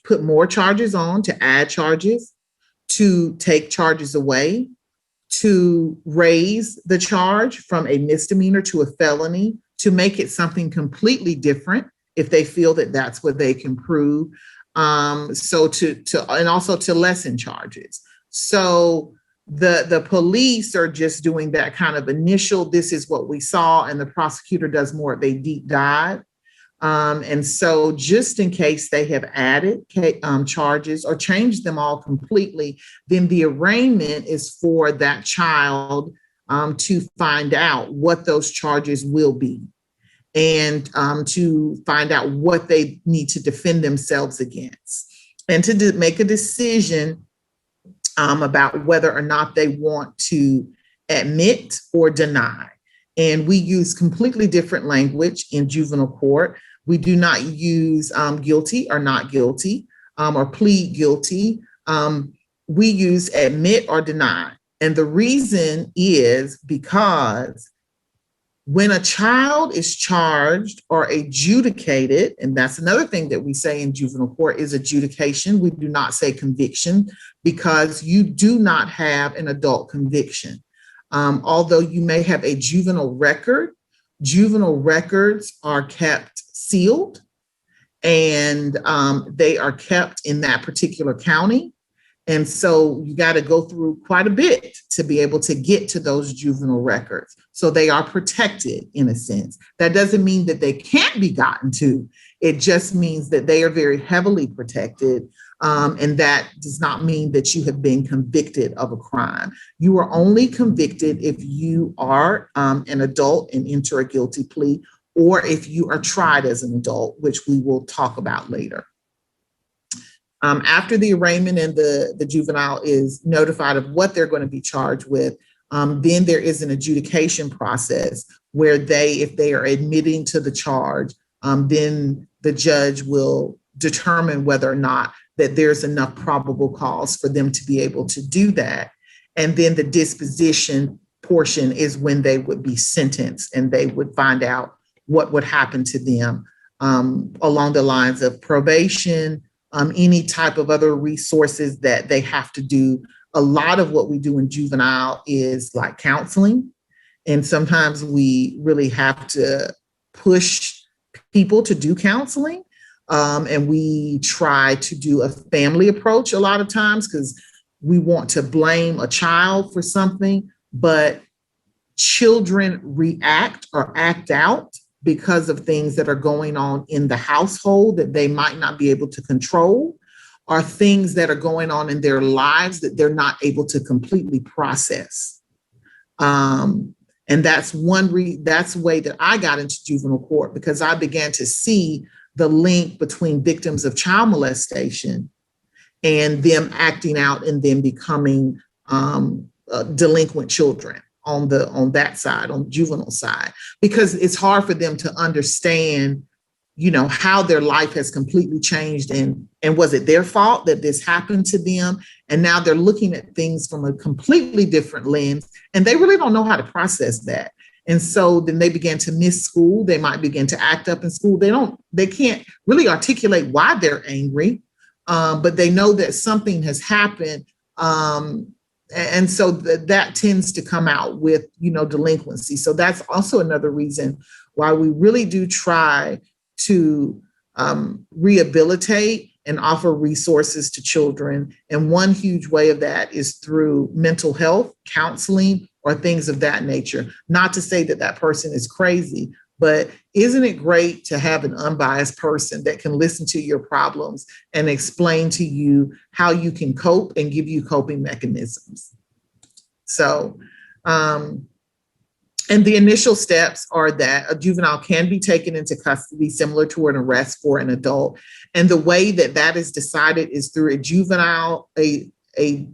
put more charges on, to add charges, to take charges away, to raise the charge from a misdemeanor to a felony, to make it something completely different if they feel that that's what they can prove. And also to lessen charges. So the police are just doing that kind of initial, this is what we saw, and the prosecutor does more of a deep dive. And so just in case they have added charges or changed them all completely, then the arraignment is for that child to find out what those charges will be, and to find out what they need to defend themselves against, and to make a decision about whether or not they want to admit or deny. And we use completely different language in juvenile court. We do not use guilty or not guilty or plead guilty. We use admit or deny. And the reason is because when a child is charged or adjudicated, and that's another thing that we say in juvenile court is adjudication. We do not say conviction, because you do not have an adult conviction. Although you may have a juvenile records are kept sealed, and they are kept in that particular county. And so you got to go through quite a bit to be able to get to those juvenile records. So they are protected in a sense. That doesn't mean that they can't be gotten to. It just means that they are very heavily protected. And that does not mean that you have been convicted of a crime. You are only convicted if you are an adult and enter a guilty plea, or if you are tried as an adult, which we will talk about later. After the arraignment and the juvenile is notified of what they're going to be charged with, then there is an adjudication process where if they are admitting to the charge, then the judge will determine whether or not that there's enough probable cause for them to be able to do that. And then the disposition portion is when they would be sentenced, and they would find out what would happen to them along the lines of probation, any type of other resources that they have to do. A lot of what we do in juvenile is like counseling. And sometimes we really have to push people to do counseling. And we try to do a family approach a lot of times because we want to blame a child for something, but children react or act out because of things that are going on in the household that they might not be able to control, or things that are going on in their lives that they're not able to completely process. And that's that's the way that I got into juvenile court, because I began to see the link between victims of child molestation and them acting out and them becoming delinquent children on that side, on the juvenile side, because it's hard for them to understand, how their life has completely changed, and was it their fault that this happened to them? And now they're looking at things from a completely different lens, and they really don't know how to process that. And so then they begin to miss school. They might begin to act up in school. They can't really articulate why they're angry, but they know that something has happened. And so that tends to come out with, delinquency. So that's also another reason why we really do try to rehabilitate and offer resources to children. And one huge way of that is through mental health counseling or things of that nature. Not to say that that person is crazy, but isn't it great to have an unbiased person that can listen to your problems and explain to you how you can cope and give you coping mechanisms? So, and the initial steps are that a juvenile can be taken into custody, similar to an arrest for an adult. And the way that that is decided is through a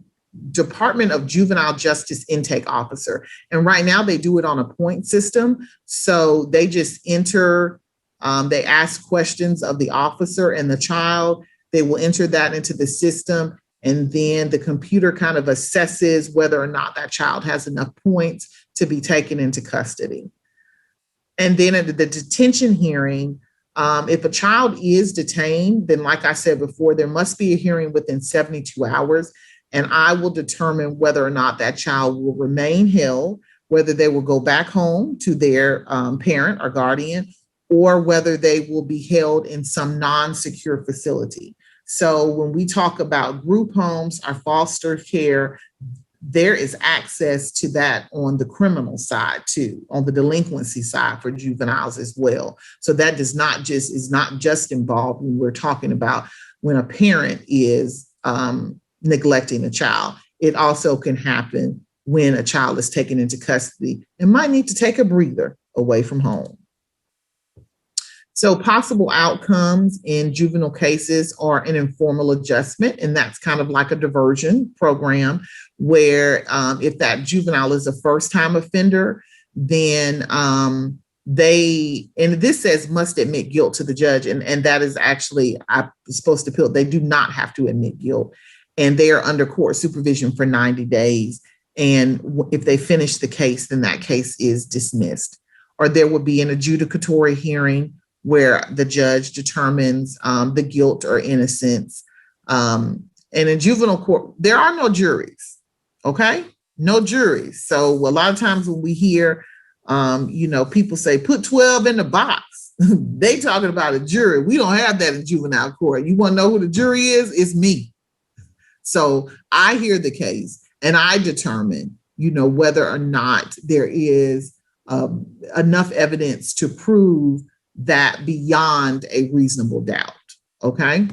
Department of Juvenile Justice intake officer. And right now they do it on a point system. So they just enter, they ask questions of the officer and the child. They will enter that into the system. And then the computer kind of assesses whether or not that child has enough points to be taken into custody. And then at the detention hearing, if a child is detained, then like I said before, there must be a hearing within 72 hours. And I will determine whether or not that child will remain held, whether they will go back home to their parent or guardian, or whether they will be held in some non-secure facility. So when we talk about group homes or foster care, there is access to that on the criminal side too, on the delinquency side for juveniles as well. So that is not just involved when we're talking about when a parent is neglecting a child. It also can happen when a child is taken into custody and might need to take a breather away from home. So possible outcomes in juvenile cases are an informal adjustment, and that's kind of like a diversion program where if that juvenile is a first-time offender, then and this says must admit guilt to the judge, and that is actually, I'm supposed to appeal. They do not have to admit guilt, and they are under court supervision for 90 days. And if they finish the case, then that case is dismissed. Or there will be an adjudicatory hearing where the judge determines the guilt or innocence. And in juvenile court, there are no juries, okay? No juries. So a lot of times when we hear, people say, put 12 in the box, they talking about a jury. We don't have that in juvenile court. You want to know who the jury is? It's me. So I hear the case and I determine, whether or not there is enough evidence to prove that beyond a reasonable doubt. Okay.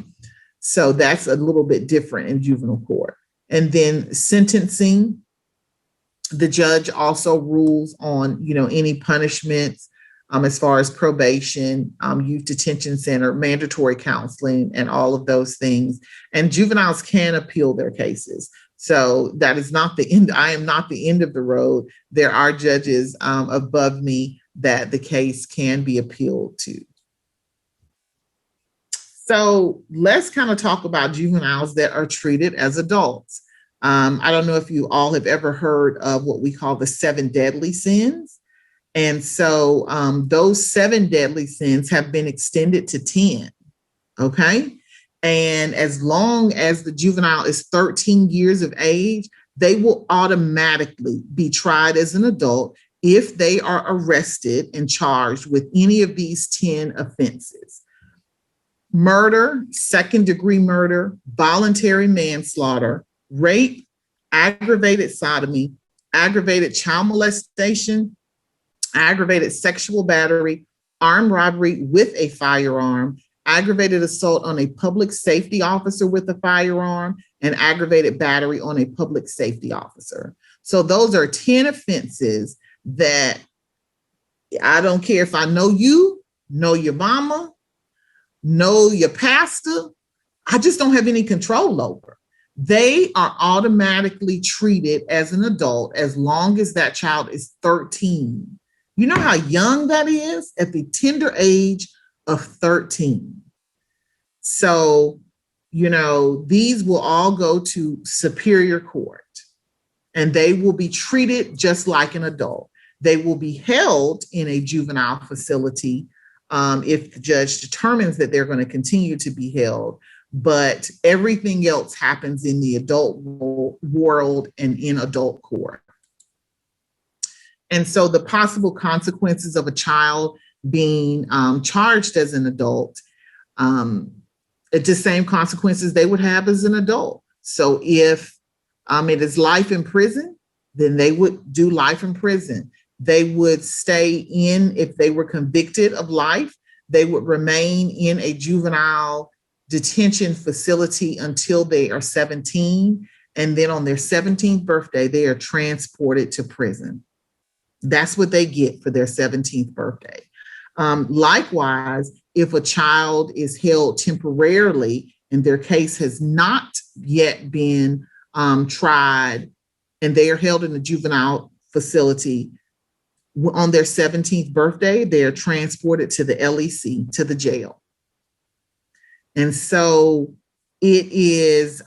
So that's a little bit different in juvenile court. And then sentencing, the judge also rules on, any punishments as far as probation, youth detention center, mandatory counseling, and all of those things. And juveniles can appeal their cases. So that is not the end. I am not the end of the road. There are judges above me that the case can be appealed to. So let's kind of talk about juveniles that are treated as adults. I don't know if you all have ever heard of what we call the 7 deadly sins. And so those 7 deadly sins have been extended to 10, okay? And as long as the juvenile is 13 years of age, they will automatically be tried as an adult if they are arrested and charged with any of these 10 offenses: murder, second-degree murder, voluntary manslaughter, rape, aggravated sodomy, aggravated child molestation, aggravated sexual battery, armed robbery with a firearm, aggravated assault on a public safety officer with a firearm, and aggravated battery on a public safety officer. So those are 10 offenses that I don't care if I know you, know your mama, know your pastor, I just don't have any control over. They are automatically treated as an adult as long as that child is 13. You know how young that is? At the tender age of 13. So, these will all go to Superior Court, and they will be treated just like an adult. They will be held in a juvenile facility if the judge determines that they're going to continue to be held. But everything else happens in the adult world and in adult court. And so the possible consequences of a child being charged as an adult, it's the same consequences they would have as an adult. So if it is life in prison, then they would do life in prison. They would stay in, if they were convicted of life, they would remain in a juvenile detention facility until they are 17. And then on their 17th birthday, they are transported to prison. That's what they get for their 17th birthday. Likewise, if a child is held temporarily and their case has not yet been tried and they are held in a juvenile facility, on their 17th birthday, they are transported to the LEC, to the jail. And so it is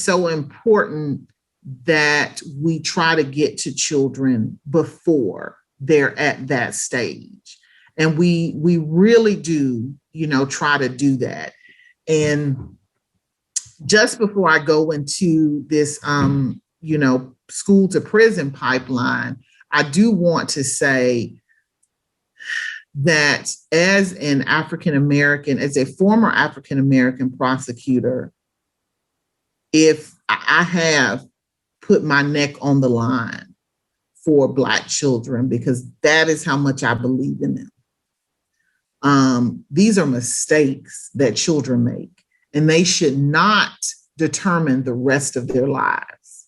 so important that we try to get to children before they're at that stage. And we really do, try to do that. And just before I go into this, school to prison pipeline, I do want to say that as an African-American, as a former African-American prosecutor, if I have put my neck on the line for Black children, because that is how much I believe in them. These are mistakes that children make, and they should not determine the rest of their lives.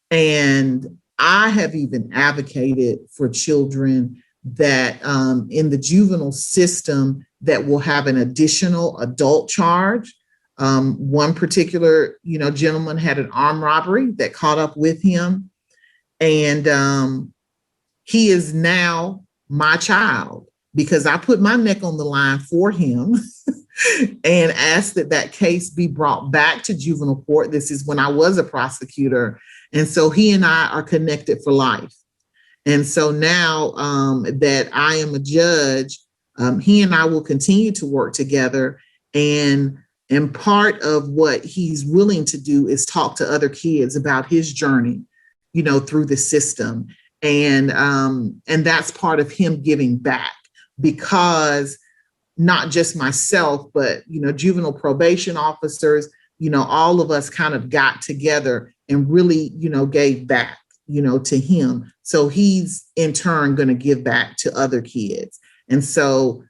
And I have even advocated for children that in the juvenile system that will have an additional adult charge. One particular, gentleman had an armed robbery that caught up with him, and he is now my child because I put my neck on the line for him and asked that that case be brought back to juvenile court. This is when I was a prosecutor. And so he and I are connected for life. And so now that I am a judge, he and I will continue to work together. And part of what he's willing to do is talk to other kids about his journey, through the system. And that's part of him giving back, because not just myself, but, juvenile probation officers, all of us kind of got together and really, gave back, to him. So he's in turn going to give back to other kids. And so,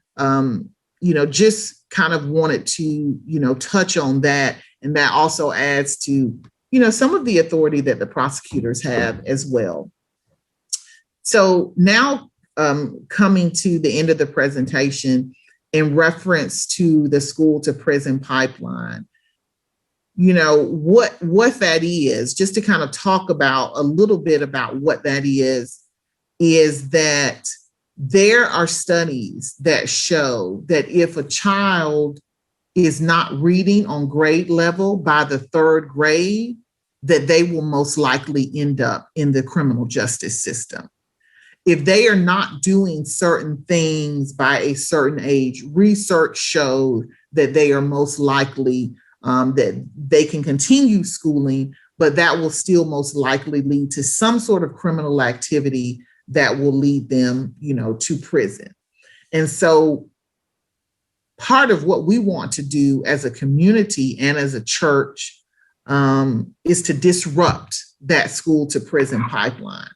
just kind of wanted to, touch on that. And that also adds to, some of the authority that the prosecutors have as well. So now coming to the end of the presentation in reference to the school to prison pipeline, what that is, just to kind of talk about a little bit about what that is that there are studies that show that if a child is not reading on grade level by the third grade, that they will most likely end up in the criminal justice system. If they are not doing certain things by a certain age, research shows that they are most likely that they can continue schooling, but that will still most likely lead to some sort of criminal activity that will lead them, to prison. And so part of what we want to do as a community and as a church is to disrupt that school to prison pipeline.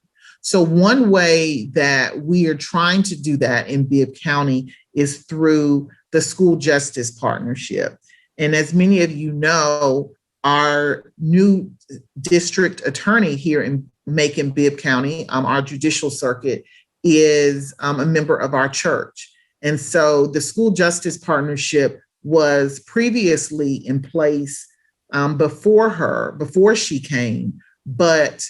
So one way that we are trying to do that in Bibb County is through the School Justice Partnership. And as many of you know, our new district attorney here in Macon, Bibb County, our judicial circuit, is a member of our church. And so the School Justice Partnership was previously in place before she came, but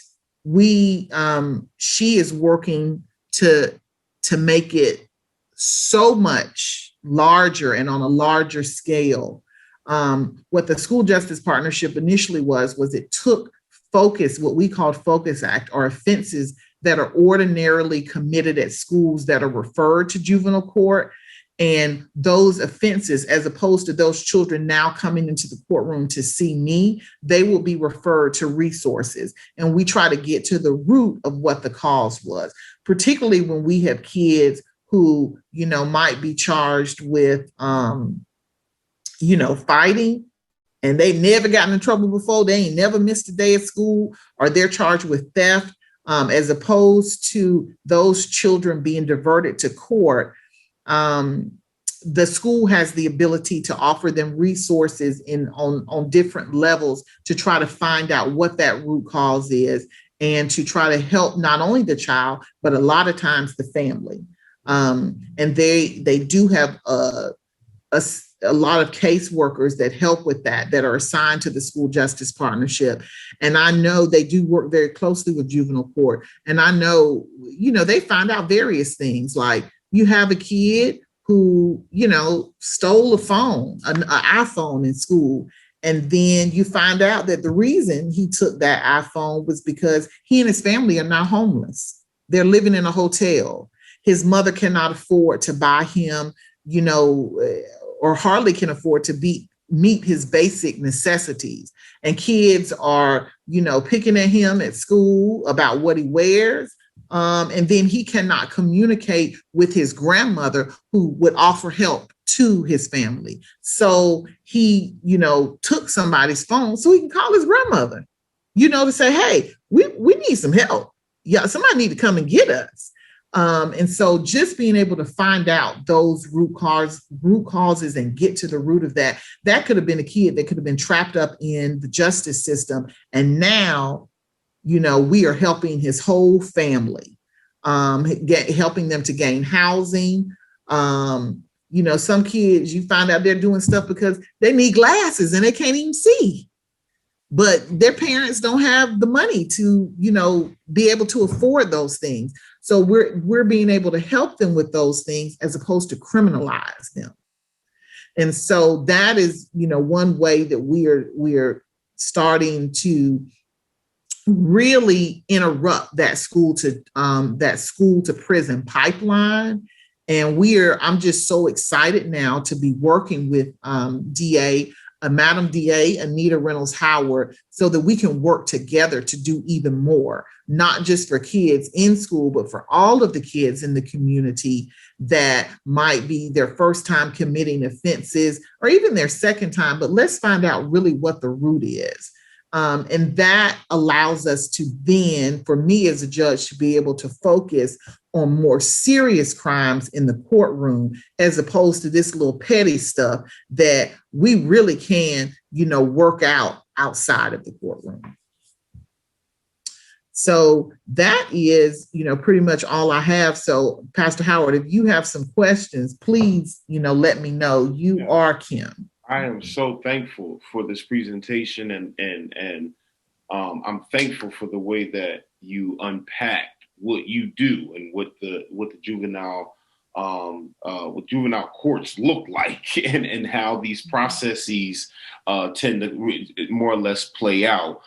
she is working to make it so much larger and on a larger scale. What the School Justice Partnership initially was it took focus, what we called Focus Act, or offenses that are ordinarily committed at schools that are referred to juvenile court. And those offenses, as opposed to those children now coming into the courtroom to see me, they will be referred to resources. And we try to get to the root of what the cause was, particularly when we have kids who, might be charged with, fighting, and they've never gotten in trouble before. They ain't never missed a day at school, or they're charged with theft, as opposed to those children being diverted to court. The school has the ability to offer them resources on different levels to try to find out what that root cause is, and to try to help not only the child, but a lot of times the family. And they do have a lot of caseworkers that help with that are assigned to the School Justice Partnership. And I know they do work very closely with juvenile court. And I know, they find out various things, like you have a kid who, stole a phone, an iPhone in school. And then you find out that the reason he took that iPhone was because he and his family are not homeless. They're living in a hotel. His mother cannot afford to buy him, or hardly can afford to meet his basic necessities. And kids are, picking at him at school about what he wears. And then he cannot communicate with his grandmother, who would offer help to his family. So he, took somebody's phone so he can call his grandmother, to say, hey, we need some help. Yeah, somebody need to come and get us. And so just being able to find out those root causes and get to the root of that could have been a kid that could have been trapped up in the justice system. And now, we are helping his whole family, helping them to gain housing. Some kids, you find out they're doing stuff because they need glasses and they can't even see. But their parents don't have the money to, be able to afford those things. So we're being able to help them with those things as opposed to criminalize them. And so that is, one way that we're starting to really interrupt that school to prison pipeline. And I'm just so excited now to be working with Madam DA, Anita Reynolds Howard, so that we can work together to do even more, not just for kids in school, but for all of the kids in the community that might be their first time committing offenses or even their second time. But let's find out really what the root is. And that allows us to then, for me as a judge, to be able to focus on more serious crimes in the courtroom, as opposed to this little petty stuff that we really can, work out outside of the courtroom. So that is, pretty much all I have. So Pastor Howard, if you have some questions, please, let me know. You are Kim. I am so thankful for this presentation, and I'm thankful for the way that you unpacked what you do and what the juvenile courts look like, and how these processes tend to more or less play out.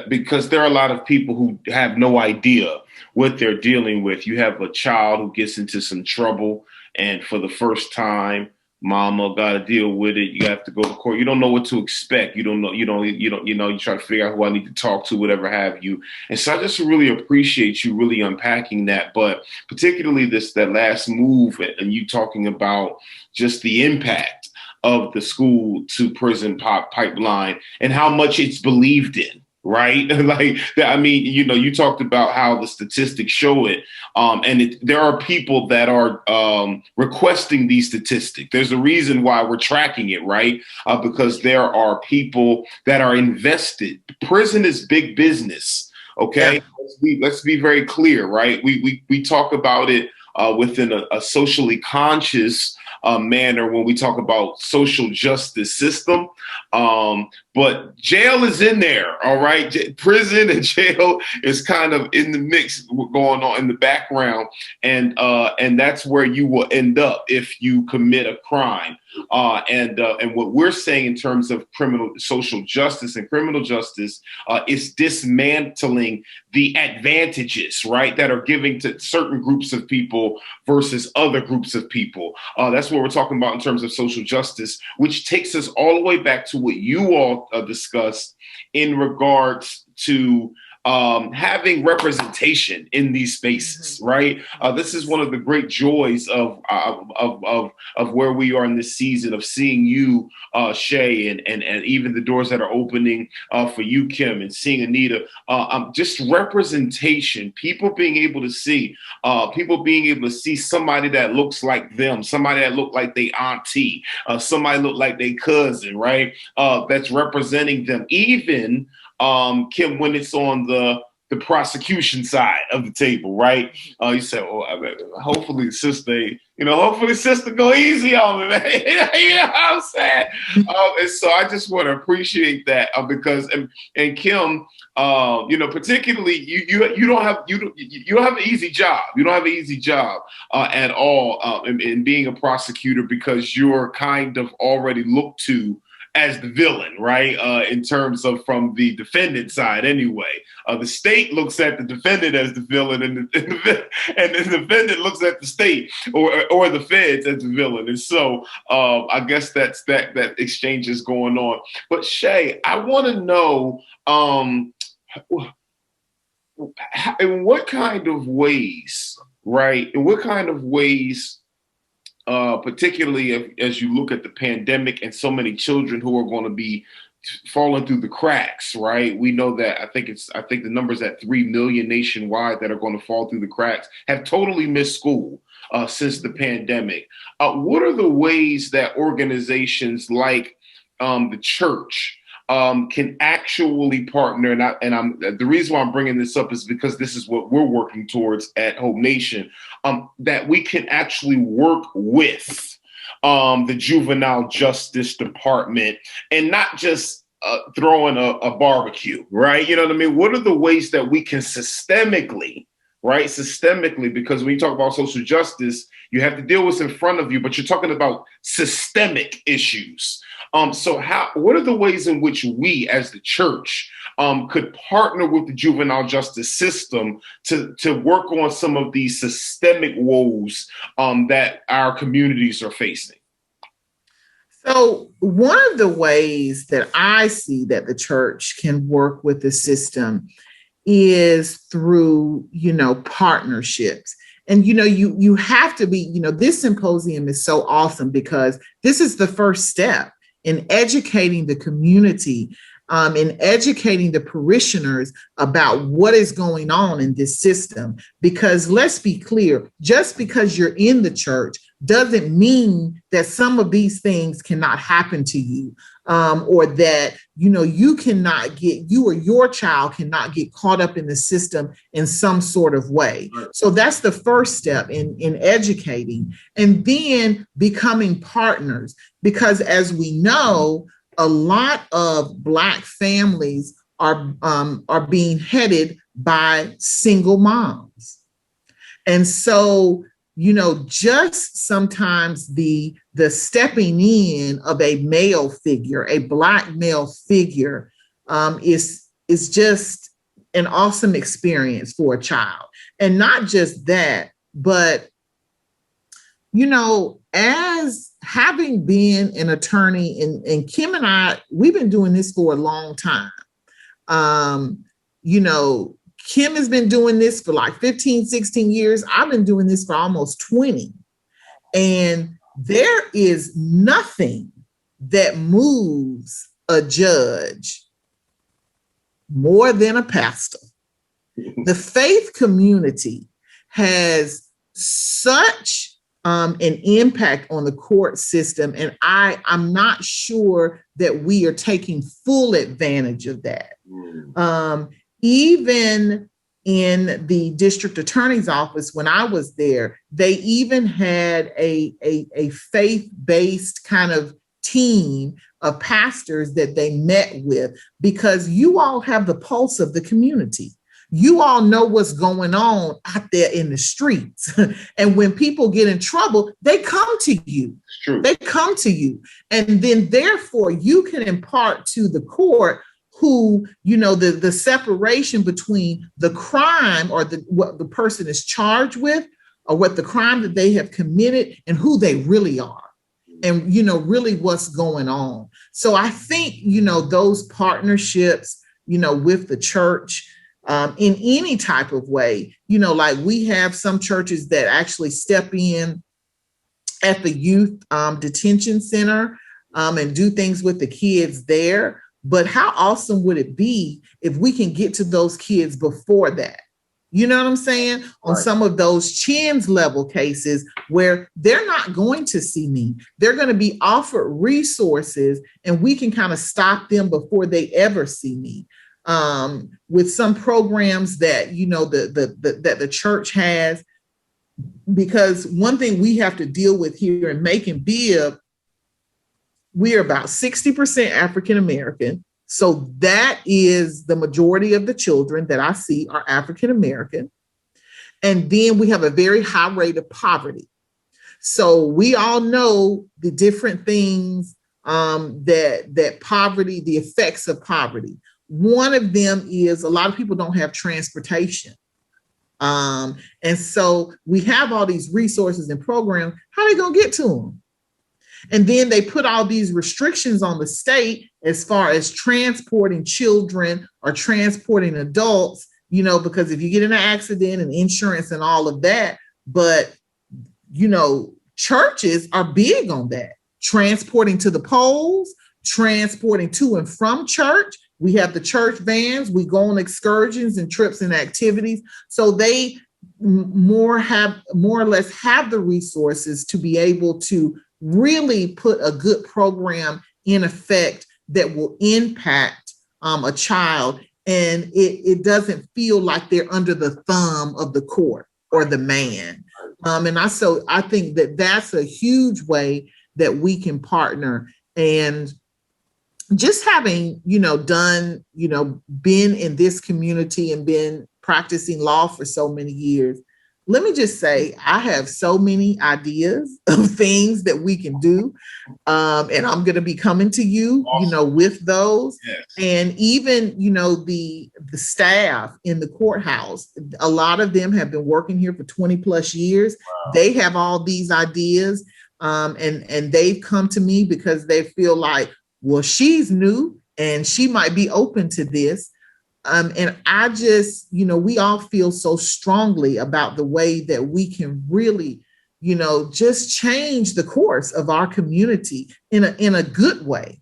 Because there are a lot of people who have no idea what they're dealing with. You have a child who gets into some trouble, and for the first time, Mama got to deal with it. You have to go to court. You don't know what to expect. You don't know. You try to figure out who I need to talk to, whatever have you. And so I just really appreciate you really unpacking that. But particularly that last move and you talking about just the impact of the school to prison pipeline and how much it's believed in. Right. Like, I mean, you talked about how the statistics show it. And there are people that are requesting these statistics. There's a reason why we're tracking it. Right. Because there are people that are invested. Prison is big business. OK, yeah. Let's be very clear. Right. We talk about it within a socially conscious manner when we talk about social justice system. But jail is in there, all right? Prison and jail is kind of in the mix going on in the background. And that's where you will end up if you commit a crime. And what we're saying in terms of social justice and criminal justice is dismantling the advantages, right, that are given to certain groups of people versus other groups of people. That's what we're talking about in terms of social justice, which takes us all the way back to what you all discussed in regards to having representation in these spaces, right? This is one of the great joys of where we are in this season of seeing you, Shay, and even the doors that are opening for you, Kim, and seeing Anita. Just representation, people being able to see somebody that looks like them, somebody that look like they auntie, somebody look like they cousin, right? That's representing them, even Kim, when it's on the prosecution side of the table, right? You say, hopefully sister go easy on me, man. You know what I'm saying? And so I just want to appreciate that because, and Kim, particularly you don't have an easy job. You don't have an easy job at all in being a prosecutor because you're kind of already looked to as the villain, right? In terms of from the defendant side anyway. The state looks at the defendant as the villain and the defendant looks at the state or the feds as the villain. And so I guess that exchange is going on. But Shay, I want to know in what kind of ways, right? In what kind of ways particularly as you look at the pandemic and so many children who are going to be falling through the cracks, right? We know that I think the number's at 3 million nationwide that are going to fall through the cracks, have totally missed school since the pandemic. What are the ways that organizations like the church can actually partner? The reason why I'm bringing this up is because this is what we're working towards at Hope Nation, that we can actually work with the Juvenile Justice Department and not just throwing a barbecue, right? You know what I mean? What are the ways that we can systemically, because when you talk about social justice, you have to deal with what's in front of you, but you're talking about systemic issues. So what are the ways in which we as the church could partner with the juvenile justice system to work on some of these systemic woes that our communities are facing? So one of the ways that I see that the church can work with the system is through, partnerships. And, you have to be, this symposium is so awesome because this is the first step in educating the community, in educating the parishioners about what is going on in this system. Because let's be clear, just because you're in the church doesn't mean that some of these things cannot happen to you, or that, you or your child cannot get caught up in the system in some sort of way. Right. So that's the first step in educating, and then becoming partners. Because as we know, a lot of Black families are being headed by single moms. And so, just sometimes the stepping in of a male figure, a Black male figure, is just an awesome experience for a child. And not just that, but, as having been an attorney, and Kim and I, we've been doing this for a long time. Kim has been doing this for like 15, 16 years. I've been doing this for almost 20. And there is nothing that moves a judge more than a pastor. The faith community has such an impact on the court system, and I'm not sure that we are taking full advantage of that. Even in the district attorney's office, when I was there, they even had a faith-based kind of team of pastors that they met with, because you all have the pulse of the community. You all know what's going on out there in the streets. And when people get in trouble, they come to you. It's true. They come to you. And then therefore you can impart to the court who, the separation between the crime or what the person is charged with, or what the crime that they have committed, and who they really are, and, really what's going on. So I think, those partnerships, with the church, in any type of way, like we have some churches that actually step in at the youth detention center and do things with the kids there. But how awesome would it be if we can get to those kids before that? You know what I'm saying? On Right. Some of those chins level cases where they're not going to see me, they're going to be offered resources, and we can kind of stop them before they ever see me. With some programs that, that the church has, because one thing we have to deal with here in Macon Bibb, we are about 60% African-American. So that is the majority of the children that I see are African-American. And then we have a very high rate of poverty. So we all know the different things that poverty, the effects of poverty. One of them is a lot of people don't have transportation. And so we have all these resources and programs. How are they going to get to them? And then they put all these restrictions on the state as far as transporting children or transporting adults, because if you get in an accident and insurance and all of that, but, churches are big on that. Transporting to the polls, transporting to and from church. We have the church vans. We go on excursions and trips and activities. So they more or less have the resources to be able to really put a good program in effect that will impact a child, and it doesn't feel like they're under the thumb of the court or the man. And I think that that's a huge way that we can partner. And just having, done, been in this community and been practicing law for so many years, let me just say, I have so many ideas of things that we can do. And I'm going to be coming to you, Awesome. With those. Yes. And even, the staff in the courthouse, a lot of them have been working here for 20 plus years. Wow. They have all these ideas. And they've come to me because they feel like, well, she's new and she might be open to this. And I just, we all feel so strongly about the way that we can really, just change the course of our community in a good way.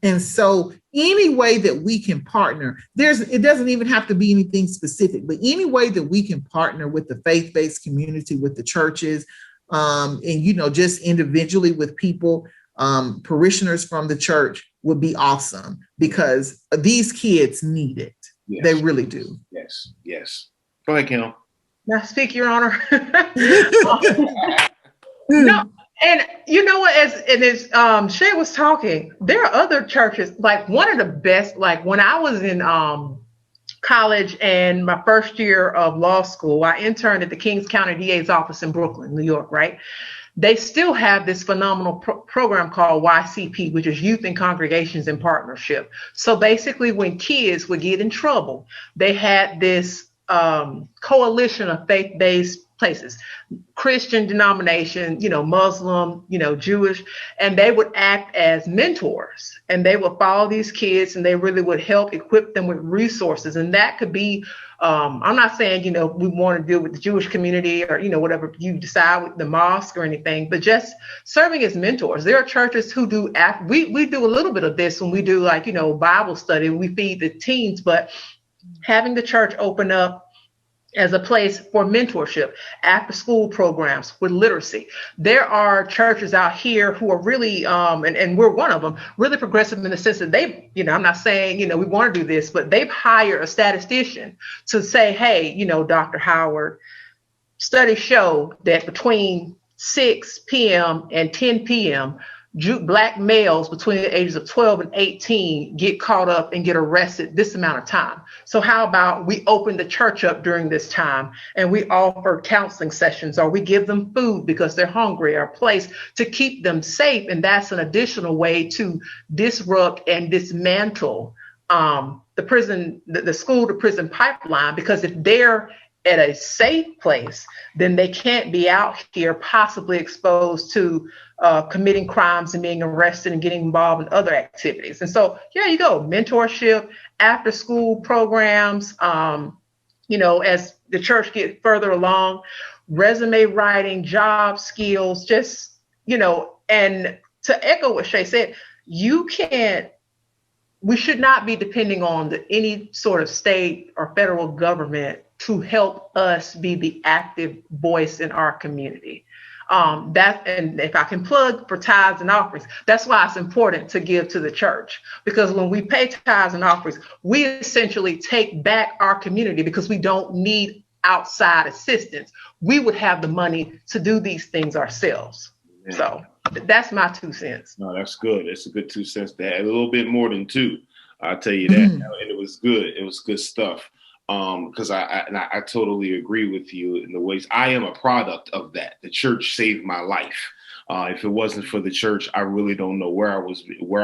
And so any way that we can partner, it doesn't even have to be anything specific, but any way that we can partner with the faith-based community, with the churches, and, just individually with people, parishioners from the church would be awesome, because these kids need it. Yes. They really do. Yes. Yes. Go ahead, Kim. Now speak, Your Honor. No, and you know what? As Shay was talking, there are other churches. Like one of the best. Like when I was in college and my first year of law school, I interned at the Kings County DA's office in Brooklyn, New York. Right. They still have this phenomenal program called YCP, which is Youth and Congregations in Partnership. So basically, when kids would get in trouble, they had this coalition of faith-based places, Christian denomination, Muslim, Jewish, and they would act as mentors, and they would follow these kids, and they really would help equip them with resources. And that could be, I'm not saying, we want to deal with the Jewish community or, whatever you decide with the mosque or anything, but just serving as mentors. There are churches who do, we do a little bit of this when we do Bible study, we feed the teens, but having the church open up as a place for mentorship, after school programs with literacy. There are churches out here who are really, and we're one of them, really progressive in the sense that they, I'm not saying, we want to do this, but they've hired a statistician to say, hey, Dr. Howard, studies show that between 6 p.m. and 10 p.m., Black males between the ages of 12 and 18 get caught up and get arrested this amount of time. So how about we open the church up during this time and we offer counseling sessions, or we give them food because they're hungry, or a place to keep them safe. And that's an additional way to disrupt and dismantle the prison, the school to prison pipeline, because if they're at a safe place, then they can't be out here possibly exposed to committing crimes and being arrested and getting involved in other activities. And so, there you go, mentorship, after school programs, as the church gets further along, resume writing, job skills, just, and to echo what Shay said, we should not be depending on any sort of state or federal government to help us be the active voice in our community. And if I can plug for tithes and offerings, that's why it's important to give to the church, because when we pay tithes and offerings, we essentially take back our community because we don't need outside assistance. We would have the money to do these things ourselves. Yeah. So that's my 2 cents. No, that's good. It's a good 2 cents. To add a little bit more than 2. I'll tell you that. And it was good. It was good stuff. Because I totally agree with you in the ways. I am a product of that. The church saved my life. If it wasn't for the church, I really don't know where I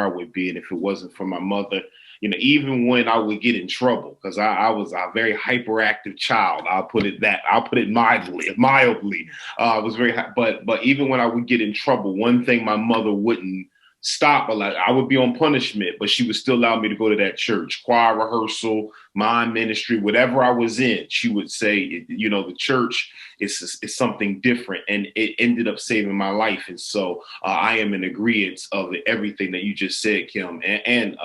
would be. And if it wasn't for my mother, even when I would get in trouble, because I was a very hyperactive child. I'll put it mildly. I was very, but even when I would get in trouble, one thing my mother wouldn't stop. Like, I would be on punishment, but she would still allow me to go to that church, choir rehearsal, mime ministry, whatever I was in. She would say, the church is something different, and it ended up saving my life. And so I am in agreement of everything that you just said, Kim, and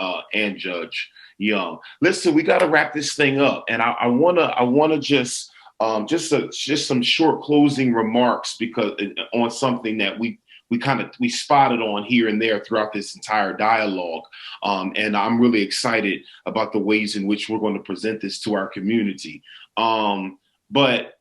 Judge Young. Listen, we got to wrap this thing up, and I wanna just some short closing remarks, because on something that we spotted on here and there throughout this entire dialogue. And I'm really excited about the ways in which we're going to present this to our community. But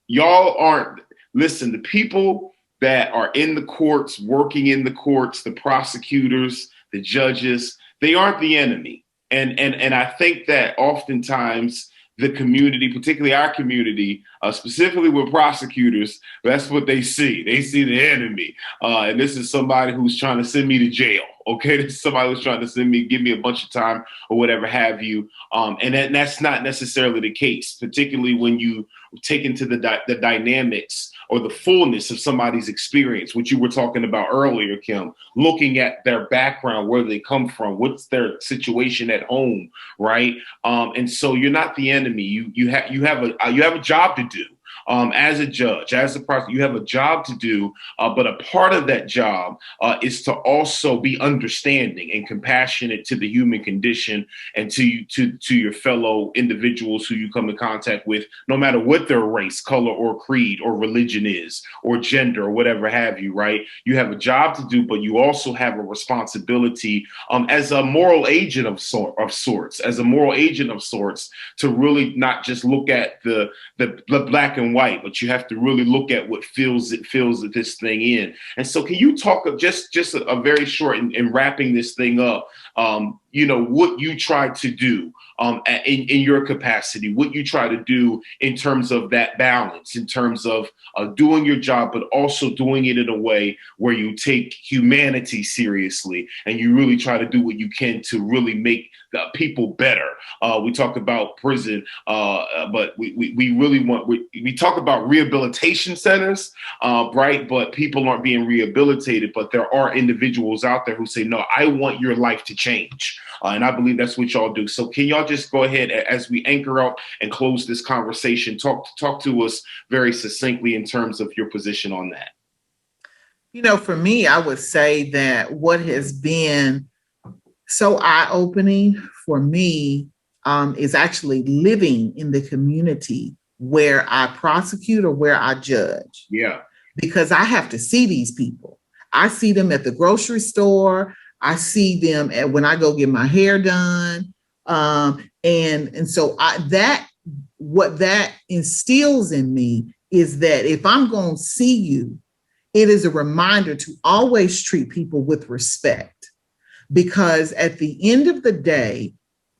y'all listen, the people that are in the courts, working in the courts, the prosecutors, the judges, they aren't the enemy. And I think that oftentimes the community, particularly our community, specifically with prosecutors, that's what they see. They see the enemy. And this is somebody who's trying to send me to jail. Okay, this is somebody who's trying to give me a bunch of time or whatever have you. And that's not necessarily the case, particularly when you take into the dynamics or the fullness of somebody's experience, which you were talking about earlier, Kim, looking at their background, where they come from, what's their situation at home, right? And so you're not the enemy. You have a job to do. As a judge, as a prosecutor, you have a job to do, but a part of that job is to also be understanding and compassionate to the human condition and to your fellow individuals who you come in contact with, no matter what their race, color, or creed, or religion is, or gender, or whatever have you, right? You have a job to do, but you also have a responsibility as a moral agent of sorts, to really not just look at the black and white, but you have to really look at what fills this thing in. And so can you talk of just a very short, in wrapping this thing up, what you try to do in your capacity, what you try to do in terms of that balance, in terms of doing your job, but also doing it in a way where you take humanity seriously and you really try to do what you can to really make the people better. We talk about prison, but we really we talk about rehabilitation centers, right? But people aren't being rehabilitated, but there are individuals out there who say, no, I want your life to change. And I believe that's what y'all do. So can y'all just go ahead as we anchor up and close this conversation, talk to us very succinctly in terms of your position on that? For me, I would say that what has been so eye-opening for me is actually living in the community where I prosecute or where I judge. Yeah. Because I have to see these people. I see them at the grocery store. I see them when I go get my hair done. And so what that instills in me is that if I'm going to see you, it is a reminder to always treat people with respect, because at the end of the day,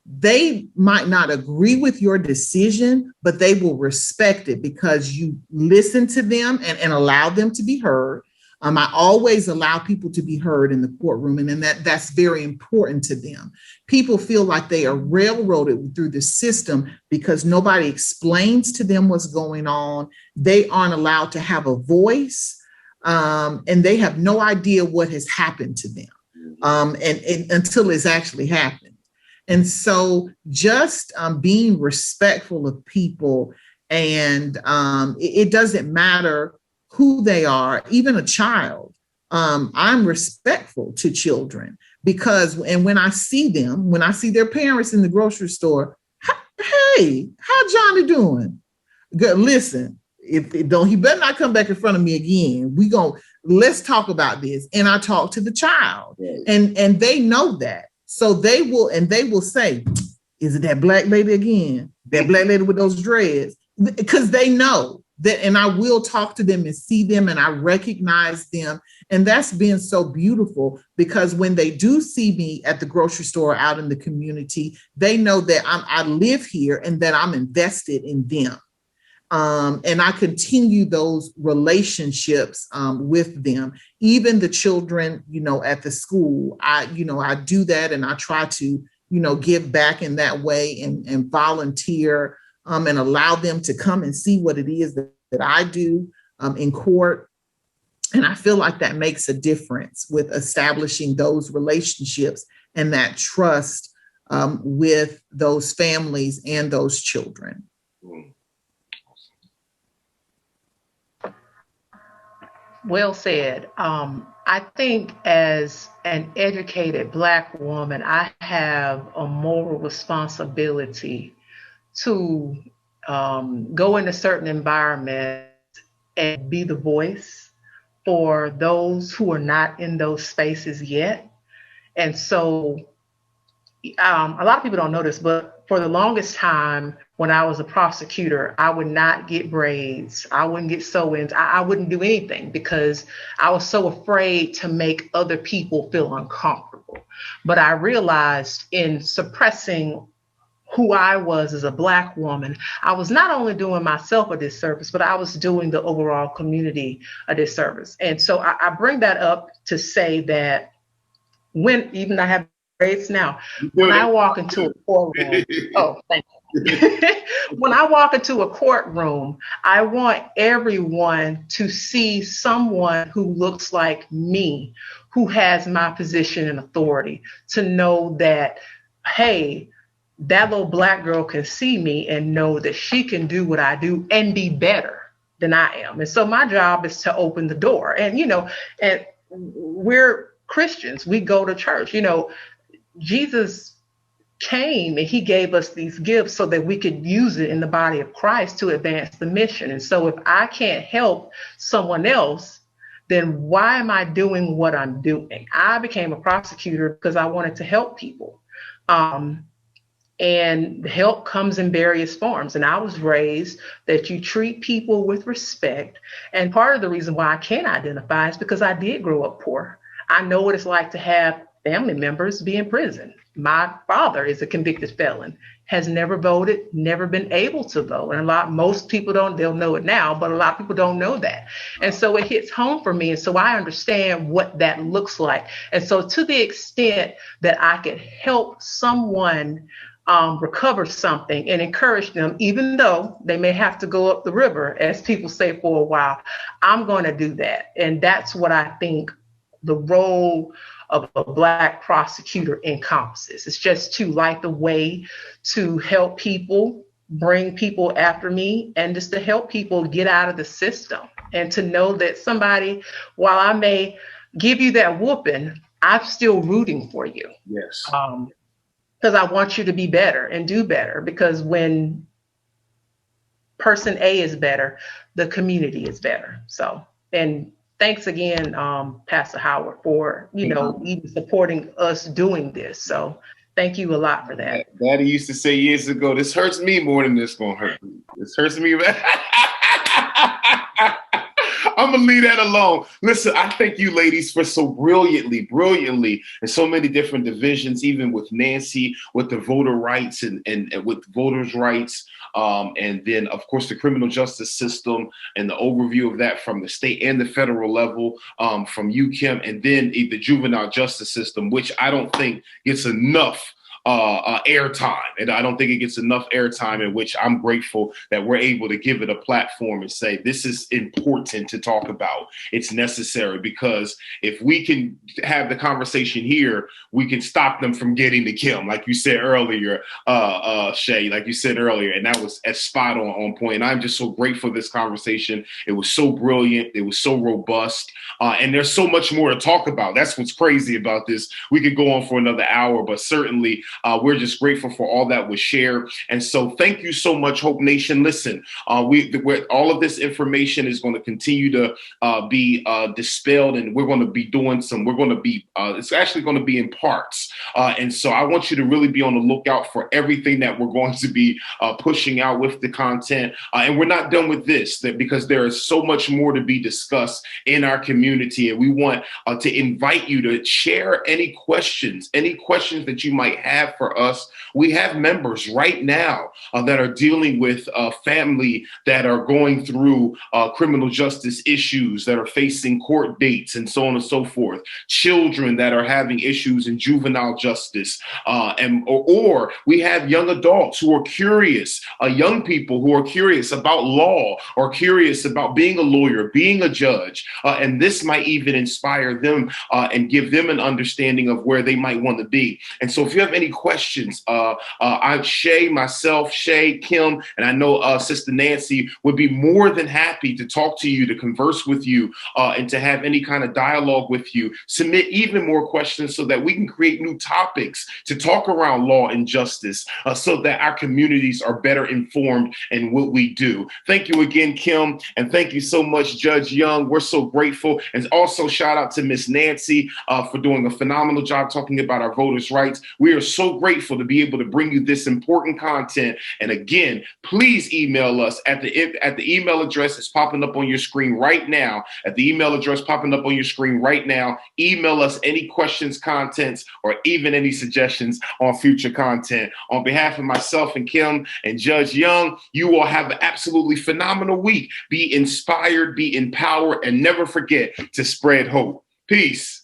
they might not agree with your decision, but they will respect it because you listen to them and allow them to be heard. I always allow people to be heard in the courtroom, and that's very important to them. People feel like they are railroaded through the system because nobody explains to them what's going on. They aren't allowed to have a voice, and they have no idea what has happened to them and until it's actually happened. And so just being respectful of people, and it doesn't matter who they are, even a child. I'm respectful to children and when I see them, when I see their parents in the grocery store, hey, how Johnny doing? Good. Listen, he better not come back in front of me again. Let's talk about this. And I talk to the child, and they know that. So they will say, is it that black lady again? That black lady with those dreads? Because they know that, and I will talk to them and see them, and I recognize them. And that's been so beautiful, because when they do see me at the grocery store out in the community, they know that I live here and that I'm invested in them. And I continue those relationships with them. Even the children, at the school, I do that, and I try to, give back in that way and volunteer and allow them to come and see what it is that I do in court. And I feel like that makes a difference with establishing those relationships and that trust with those families and those children. Well said. I think as an educated Black woman, I have a moral responsibility to go into certain environments and be the voice for those who are not in those spaces yet. And so a lot of people don't know this, but for the longest time when I was a prosecutor, I would not get braids. I wouldn't get sew-ins. I wouldn't do anything because I was so afraid to make other people feel uncomfortable. But I realized in suppressing who I was as a Black woman, I was not only doing myself a disservice, but I was doing the overall community a disservice. And so I bring that up to say that when even I have braids now, when I walk into a courtroom, thank you. When I walk into a courtroom, I want everyone to see someone who looks like me, who has my position and authority, to know that, hey, that little Black girl can see me and know that she can do what I do and be better than I am. And so my job is to open the door. And, and we're Christians, we go to church. Jesus came and he gave us these gifts so that we could use it in the body of Christ to advance the mission. And so if I can't help someone else, then why am I doing what I'm doing? I became a prosecutor because I wanted to help people. And help comes in various forms. And I was raised that you treat people with respect. And part of the reason why I can identify is because I did grow up poor. I know what it's like to have family members be in prison. my father is a convicted felon, has never voted, never been able to vote. And most people they'll know it now, but a lot of people don't know that. And so it hits home for me. And so I understand what that looks like. And so to the extent that I could help someone recover something and encourage them, even though they may have to go up the river, as people say, for a while, I'm going to do that. And that's what I think the role of a Black prosecutor encompasses. It's just to light the way to help people, bring people after me, and just to help people get out of the system, and to know that somebody, while I may give you that whooping, I'm still rooting for you. Yes. Because I want you to be better and do better, because when person A is better, the community is better. So, and thanks again, Pastor Howard, for, even supporting us doing this. So thank you a lot for that. Daddy used to say years ago, this hurts me more than this gonna hurt me. This hurts me. I'm gonna leave that alone. Listen, I thank you ladies for so brilliantly, and so many different divisions, even with Nancy, with the voter rights and with voters' rights. And then, of course, the criminal justice system and the overview of that from the state and the federal level, from you, Kim, and then the juvenile justice system, which I don't think gets enough airtime. And I don't think it gets enough airtime, in which I'm grateful that we're able to give it a platform and say, this is important to talk about. It's necessary, because if we can have the conversation here, we can stop them from getting to Kim, like you said earlier, Shay, like you said earlier, and that was as spot on point. And I'm just so grateful for this conversation. It was so brilliant. It was so robust. And there's so much more to talk about. That's what's crazy about this. We could go on for another hour, but certainly we're just grateful for all that was shared. And so thank you so much, Hope Nation. Listen, all of this information is going to continue to be dispelled, and we're going to be doing it's actually going to be in parts. And so I want you to really be on the lookout for everything that we're going to be pushing out with the content. And we're not done with this, because there is so much more to be discussed in our community. And we want to invite you to share any questions that you might have for us. We have members right now that are dealing with family that are going through criminal justice issues, that are facing court dates and so on and so forth. Children that are having issues in juvenile justice, or we have young adults who are curious, young people who are curious about law or curious about being a lawyer, being a judge, and this might even inspire them and give them an understanding of where they might want to be. And so if you have any questions, Shay, Kim, and I know Sister Nancy would be more than happy to talk to you, to converse with you, and to have any kind of dialogue with you. Submit even more questions so that we can create new topics to talk around law and justice, so that our communities are better informed in what we do. Thank you again, Kim, and thank you so much, Judge Young. We're so grateful. And also shout out to Miss Nancy for doing a phenomenal job talking about our voters' rights. We are so grateful to be able to bring you this important content. And again, please email us at the email address that's popping up on your screen right now. Email us any questions, contents, or even any suggestions on future content. On behalf of myself and Kim and Judge Young, you will have an absolutely phenomenal week. Be inspired, be empowered, and never forget to spread hope. Peace.